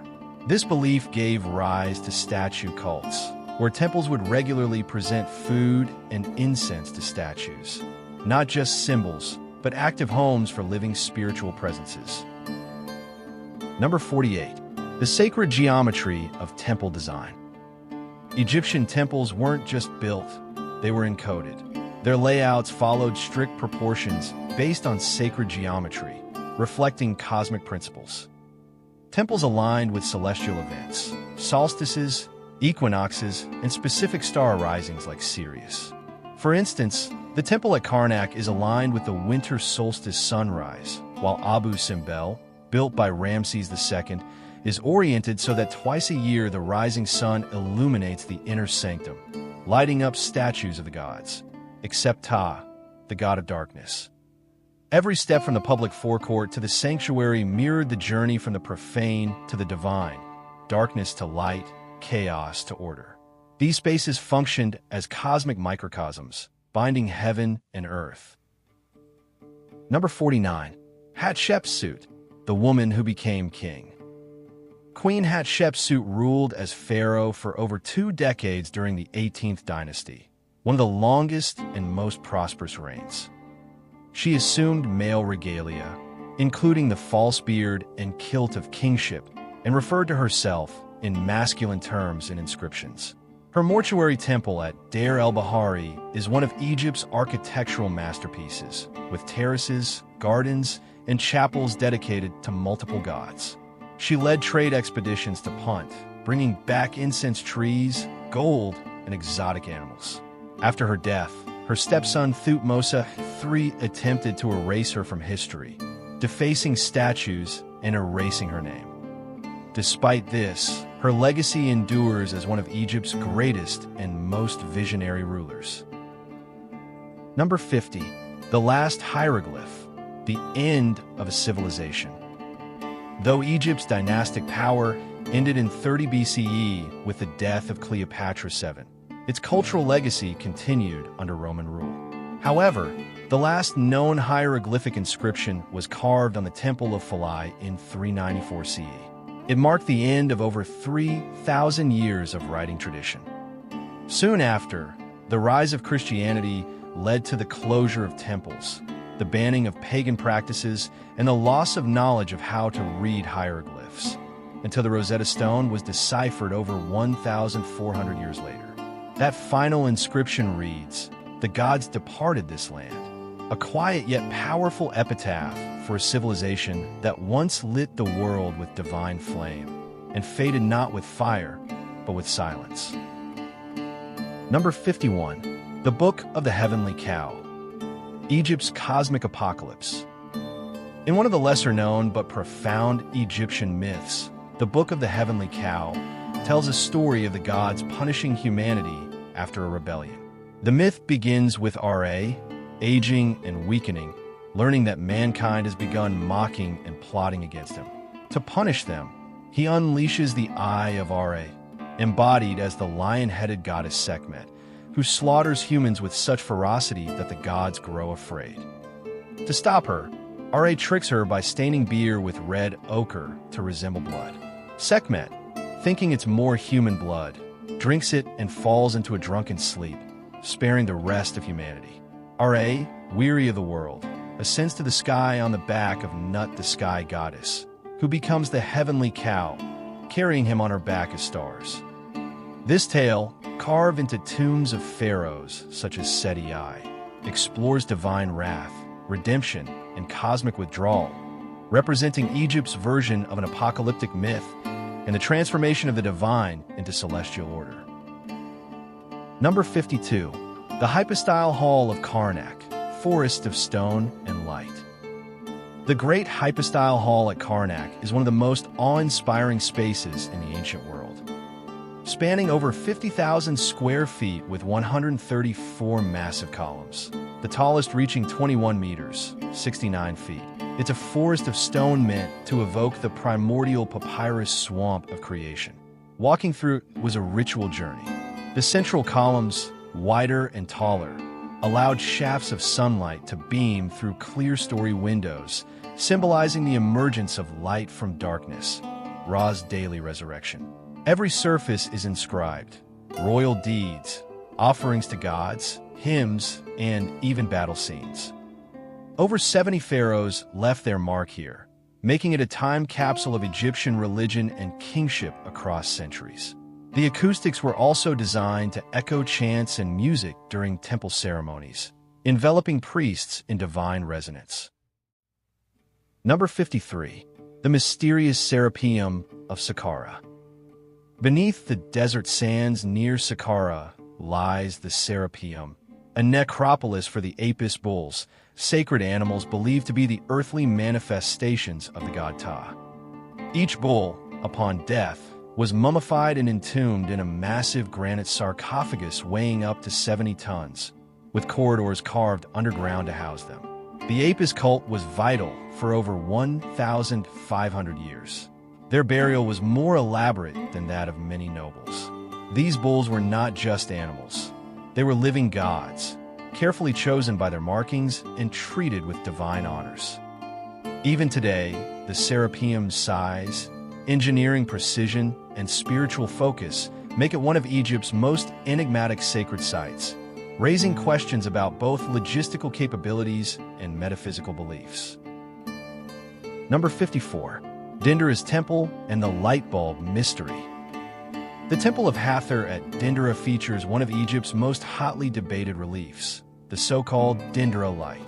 This belief gave rise to statue cults, where temples would regularly present food and incense to statues, not just symbols, but active homes for living spiritual presences. Number 48. The sacred geometry of temple design. Egyptian temples weren't just built, they were encoded. Their layouts followed strict proportions based on sacred geometry, reflecting cosmic principles. Temples aligned with celestial events, solstices, equinoxes, and specific star risings like Sirius. For instance, the temple at Karnak is aligned with the winter solstice sunrise, while Abu Simbel, built by Ramses II, is oriented so that twice a year the rising sun illuminates the inner sanctum, lighting up statues of the gods, except Ptah, the god of darkness. Every step from the public forecourt to the sanctuary mirrored the journey from the profane to the divine, darkness to light, chaos to order. These spaces functioned as cosmic microcosms, binding heaven and earth. Number 49. Hatshepsut, the woman who became king. Queen Hatshepsut ruled as pharaoh for over 2 decades during the 18th dynasty, one of the longest and most prosperous reigns. She assumed male regalia, including the false beard and kilt of kingship, and referred to herself in masculine terms and inscriptions. Her mortuary temple at Deir el-Bahari is one of Egypt's architectural masterpieces, with terraces, gardens, and chapels dedicated to multiple gods. She led trade expeditions to Punt, bringing back incense trees, gold, and exotic animals. After her death, her stepson Thutmose III attempted to erase her from history, defacing statues and erasing her name. Despite this, her legacy endures as one of Egypt's greatest and most visionary rulers. Number 50. The last hieroglyph, the end of a civilization. Though Egypt's dynastic power ended in 30 BCE with the death of Cleopatra VII, its cultural legacy continued under Roman rule. However, the last known hieroglyphic inscription was carved on the Temple of Philae in 394 CE. It marked the end of over 3,000 years of writing tradition. Soon after, the rise of Christianity led to the closure of temples, the banning of pagan practices, and the loss of knowledge of how to read hieroglyphs, until the Rosetta Stone was deciphered over 1,400 years later. That final inscription reads, "The gods departed this land," a quiet yet powerful epitaph for a civilization that once lit the world with divine flame and faded not with fire, but with silence. Number 51. The Book of the Heavenly Cow, Egypt's Cosmic Apocalypse. In one of the lesser-known but profound Egyptian myths, the Book of the Heavenly Cow tells a story of the gods punishing humanity after a rebellion. The myth begins with Ra, aging and weakening, learning that mankind has begun mocking and plotting against him. To punish them, he unleashes the Eye of Ra, embodied as the lion-headed goddess Sekhmet, who who slaughters humans with such ferocity that the gods grow afraid. To stop her, Ra tricks her by staining beer with red ochre to resemble blood. Sekhmet, thinking it's more human blood, drinks it and falls into a drunken sleep, sparing the rest of humanity. Ra, weary of the world, ascends to the sky on the back of Nut the sky goddess, who becomes the heavenly cow, carrying him on her back as stars. This tale, carved into tombs of pharaohs such as Seti I, explores divine wrath, redemption, and cosmic withdrawal, representing Egypt's version of an apocalyptic myth and the transformation of the divine into celestial order. Number 52. The Hypostyle Hall of Karnak, Forest of Stone and Light. The Great Hypostyle Hall at Karnak is one of the most awe-inspiring spaces in the ancient world. Spanning over 50,000 square feet with 134 massive columns, the tallest reaching 21 meters, 69 feet. It's a forest of stone meant to evoke the primordial papyrus swamp of creation. Walking through it was a ritual journey. The central columns, wider and taller, allowed shafts of sunlight to beam through clear-story windows, symbolizing the emergence of light from darkness, Ra's daily resurrection. Every surface is inscribed, royal deeds, offerings to gods, hymns, and even battle scenes. Over 70 pharaohs left their mark here, making it a time capsule of Egyptian religion and kingship across centuries. The acoustics were also designed to echo chants and music during temple ceremonies, enveloping priests in divine resonance. Number 53. The Mysterious Serapeum of Saqqara. Beneath the desert sands near Saqqara lies the Serapeum, a necropolis for the Apis bulls, sacred animals believed to be the earthly manifestations of the god Ptah. Each bull, upon death, was mummified and entombed in a massive granite sarcophagus weighing up to 70 tons, with corridors carved underground to house them. The Apis cult was vital for over 1,500 years. Their burial was more elaborate than that of many nobles. These bulls were not just animals. They were living gods, carefully chosen by their markings and treated with divine honors. Even today, the Serapeum's size, engineering precision, and spiritual focus make it one of Egypt's most enigmatic sacred sites, raising questions about both logistical capabilities and metaphysical beliefs. Number 54. Denderah's Temple and the Light Bulb Mystery. The Temple of Hathor at Denderah features one of Egypt's most hotly debated reliefs, the so-called Denderah Light.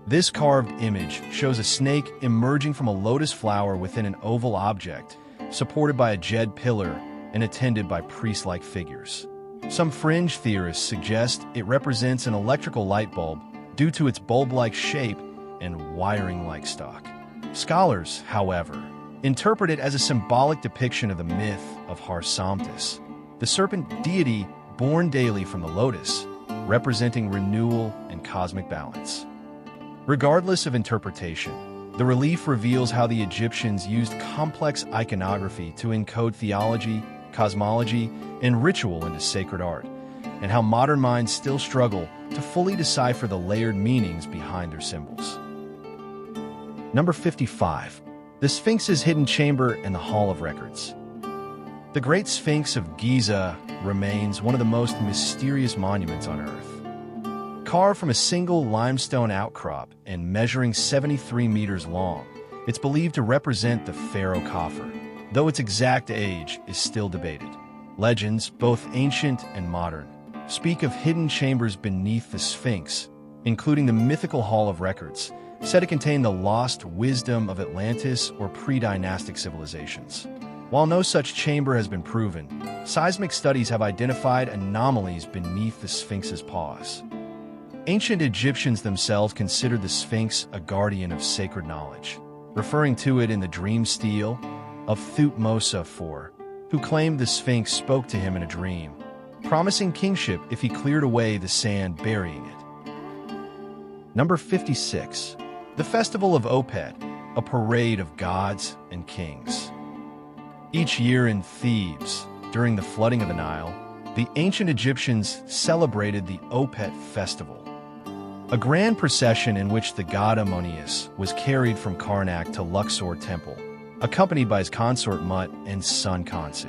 This carved image shows a snake emerging from a lotus flower within an oval object, supported by a jed pillar and attended by priest-like figures. Some fringe theorists suggest it represents an electrical light bulb due to its bulb-like shape and wiring-like stalk. Scholars, however, interpret it as a symbolic depiction of the myth of Har-Samtis, the serpent deity born daily from the lotus, representing renewal and cosmic balance. Regardless of interpretation, the relief reveals how the Egyptians used complex iconography to encode theology, cosmology, and ritual into sacred art, and how modern minds still struggle to fully decipher the layered meanings behind their symbols. Number 55. The Sphinx's Hidden Chamber and the Hall of Records. The Great Sphinx of Giza remains one of the most mysterious monuments on Earth. Carved from a single limestone outcrop and measuring 73 meters long, it's believed to represent the Pharaoh Khafre, though its exact age is still debated. Legends, both ancient and modern, speak of hidden chambers beneath the Sphinx, including the mythical Hall of Records, said to contain the lost wisdom of Atlantis or pre-dynastic civilizations. While no such chamber has been proven, seismic studies have identified anomalies beneath the Sphinx's paws. Ancient Egyptians themselves considered the Sphinx a guardian of sacred knowledge, referring to it in the dream stele of Thutmose IV, who claimed the Sphinx spoke to him in a dream, promising kingship if he cleared away the sand burying it. Number 56. The Festival of Opet, a parade of gods and kings. Each year in Thebes, during the flooding of the Nile, The ancient Egyptians celebrated the Opet festival, a grand procession in which the god Ammonius was carried from Karnak to Luxor temple, accompanied by his consort Mut and son Khonsu.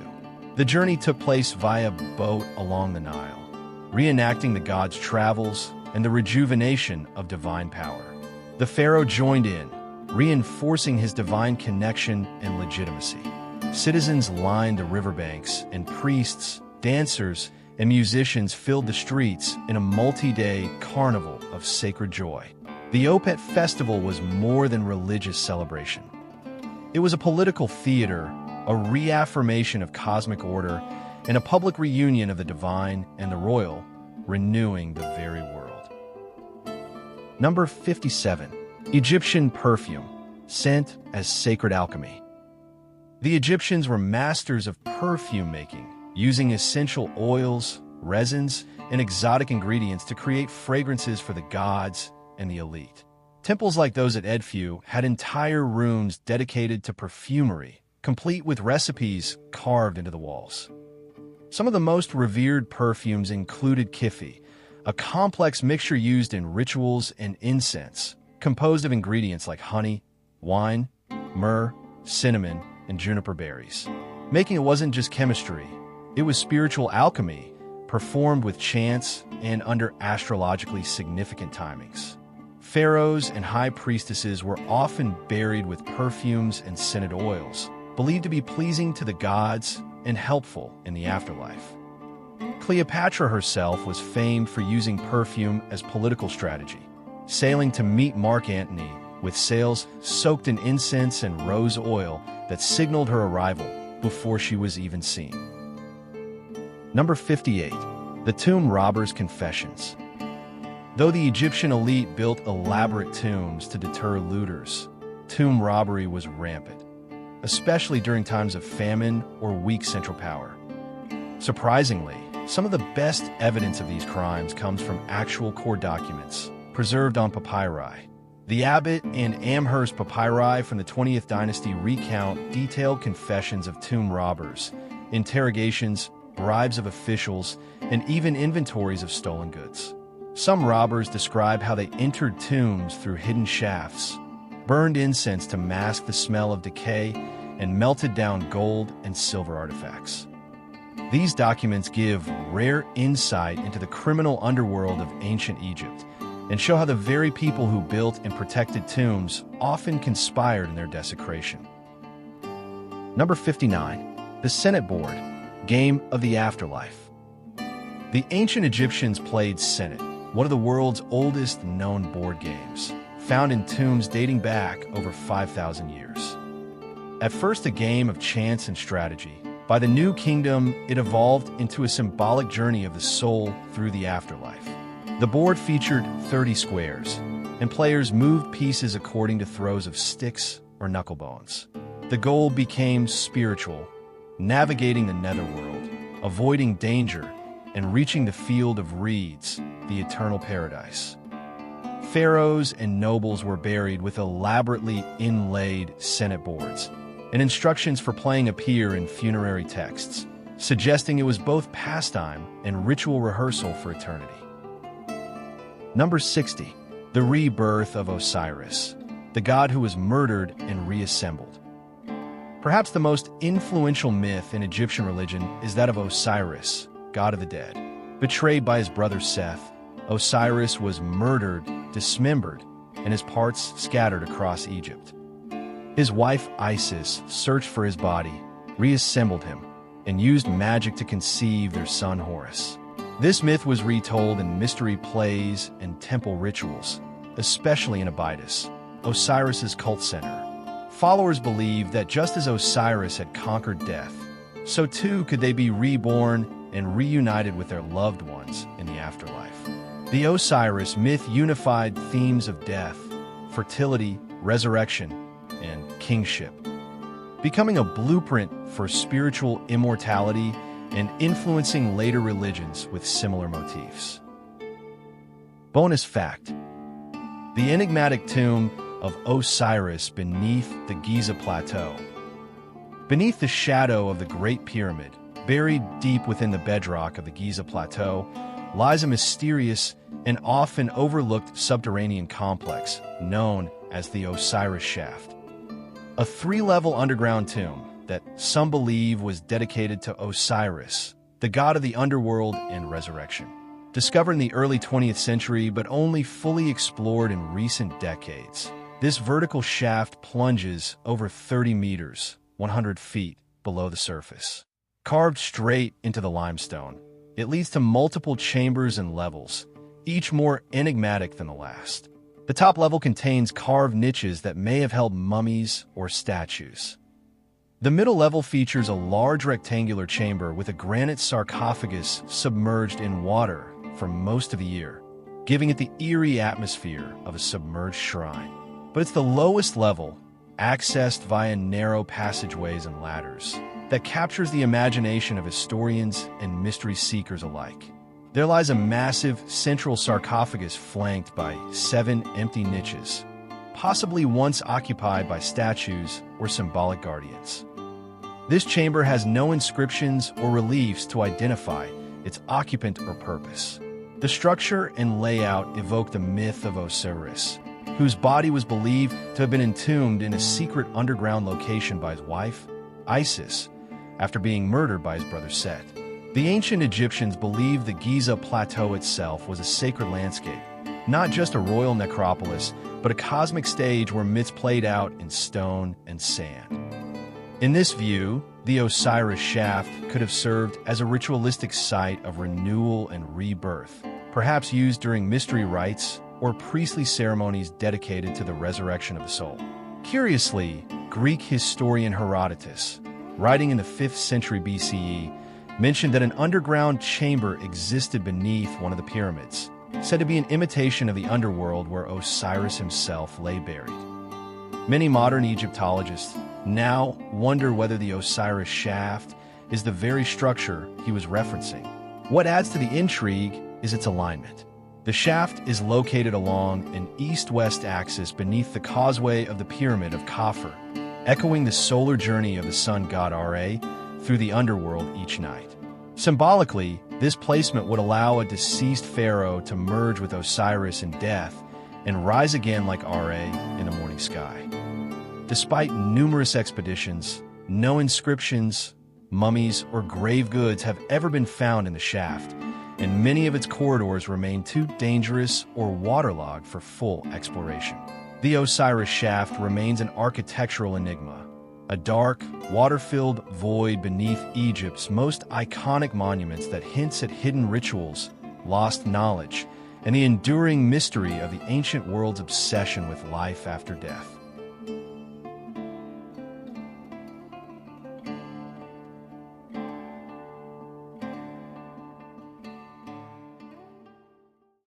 The journey took place via boat along the Nile, reenacting the god's travels and the rejuvenation of divine power. The pharaoh joined in, reinforcing his divine connection and legitimacy. Citizens lined the riverbanks, and priests, dancers, and musicians filled the streets in a multi-day carnival of sacred joy. The Opet festival was more than religious celebration. It was a political theater, a reaffirmation of cosmic order, and a public reunion of the divine and the royal, renewing the very world. Number 57. Egyptian perfume, scent as sacred alchemy. The Egyptians were masters of perfume making, using essential oils, resins, and exotic ingredients to create fragrances for the gods and the elite. Temples like those at Edfu had entire rooms dedicated to perfumery, complete with recipes carved into the walls. Some of the most revered perfumes included kifi, a complex mixture used in rituals and incense, composed of ingredients like honey, wine, myrrh, cinnamon, and juniper berries. Making it wasn't just chemistry, it was spiritual alchemy, performed with chants and under astrologically significant timings. Pharaohs and high priestesses were often buried with perfumes and scented oils, believed to be pleasing to the gods and helpful in the afterlife. Cleopatra herself was famed for using perfume as political strategy, sailing to meet Mark Antony with sails soaked in incense and rose oil that signaled her arrival before she was even seen. Number 58. The Tomb Robbers' Confessions. Though the Egyptian elite built elaborate tombs to deter looters, tomb robbery was rampant, especially during times of famine or weak central power. Surprisingly, some of the best evidence of these crimes comes from actual court documents, preserved on papyri. The Abbott and Amherst papyri from the 20th dynasty recount detailed confessions of tomb robbers, interrogations, bribes of officials, and even inventories of stolen goods. Some robbers describe how they entered tombs through hidden shafts, burned incense to mask the smell of decay, and melted down gold and silver artifacts. These documents give rare insight into the criminal underworld of ancient Egypt and show how the very people who built and protected tombs often conspired in their desecration. Number 59. The Senate Board, Game of the Afterlife. The ancient Egyptians played Senate, one of the world's oldest known board games, found in tombs dating back over 5,000 years. At first a game of chance and strategy, by the New Kingdom it evolved into a symbolic journey of the soul through the afterlife. The board featured 30 squares, and players moved pieces according to throws of sticks or knucklebones. The goal became spiritual, navigating the netherworld, avoiding danger, and reaching the field of reeds, the eternal paradise. Pharaohs and nobles were buried with elaborately inlaid Senate boards, and instructions for playing appear in funerary texts, suggesting it was both pastime and ritual rehearsal for eternity. Number 60. The Rebirth of Osiris, the god who was murdered and reassembled. Perhaps the most influential myth in Egyptian religion is that of Osiris, god of the dead. Betrayed by his brother Seth, Osiris was murdered, dismembered, and his parts scattered across Egypt. His wife Isis searched for his body, reassembled him, and used magic to conceive their son Horus. This myth was retold in mystery plays and temple rituals, especially in Abydos, Osiris's cult center. Followers believed that just as Osiris had conquered death, so too could they be reborn and reunited with their loved ones in the afterlife. The Osiris myth unified themes of death, fertility, resurrection, and kingship, becoming a blueprint for spiritual immortality and influencing later religions with similar motifs. Bonus fact: the enigmatic tomb of Osiris beneath the Giza Plateau. Beneath the shadow of the Great Pyramid, Buried deep within the bedrock of the Giza Plateau lies a mysterious and often overlooked subterranean complex known as the Osiris Shaft. A three-level underground tomb that some believe was dedicated to Osiris, the god of the underworld and resurrection. Discovered in the early 20th century but only fully explored in recent decades, this vertical shaft plunges over 30 meters, 100 feet, below the surface. Carved straight into the limestone, it leads to multiple chambers and levels, each more enigmatic than the last. The top level contains carved niches that may have held mummies or statues. The middle level features a large rectangular chamber with a granite sarcophagus submerged in water for most of the year, giving it the eerie atmosphere of a submerged shrine. But it's the lowest level, accessed via narrow passageways and ladders, that captures the imagination of historians and mystery seekers alike. There lies a massive central sarcophagus flanked by 7 empty niches, possibly once occupied by statues or symbolic guardians. This chamber has no inscriptions or reliefs to identify its occupant or purpose. The structure and layout evoke the myth of Osiris, whose body was believed to have been entombed in a secret underground location by his wife, Isis, after being murdered by his brother Set. The ancient Egyptians believed the Giza Plateau itself was a sacred landscape, not just a royal necropolis, but a cosmic stage where myths played out in stone and sand. In this view, the Osiris Shaft could have served as a ritualistic site of renewal and rebirth, perhaps used during mystery rites or priestly ceremonies dedicated to the resurrection of the soul. Curiously, Greek historian Herodotus, writing in the 5th century BCE, mentioned that an underground chamber existed beneath one of the pyramids, said to be an imitation of the underworld where Osiris himself lay buried. Many modern Egyptologists now wonder whether the Osiris Shaft is the very structure he was referencing. What adds to the intrigue is its alignment. The shaft is located along an east-west axis beneath the causeway of the Pyramid of Khafre, echoing the solar journey of the sun god Ra through the underworld each night. Symbolically, this placement would allow a deceased pharaoh to merge with Osiris in death and rise again like Ra in the morning sky. Despite numerous expeditions, no inscriptions, mummies, or grave goods have ever been found in the shaft, and many of its corridors remain too dangerous or waterlogged for full exploration. The Osiris Shaft remains an architectural enigma, a dark, water-filled void beneath Egypt's most iconic monuments that hints at hidden rituals, lost knowledge, and the enduring mystery of the ancient world's obsession with life after death.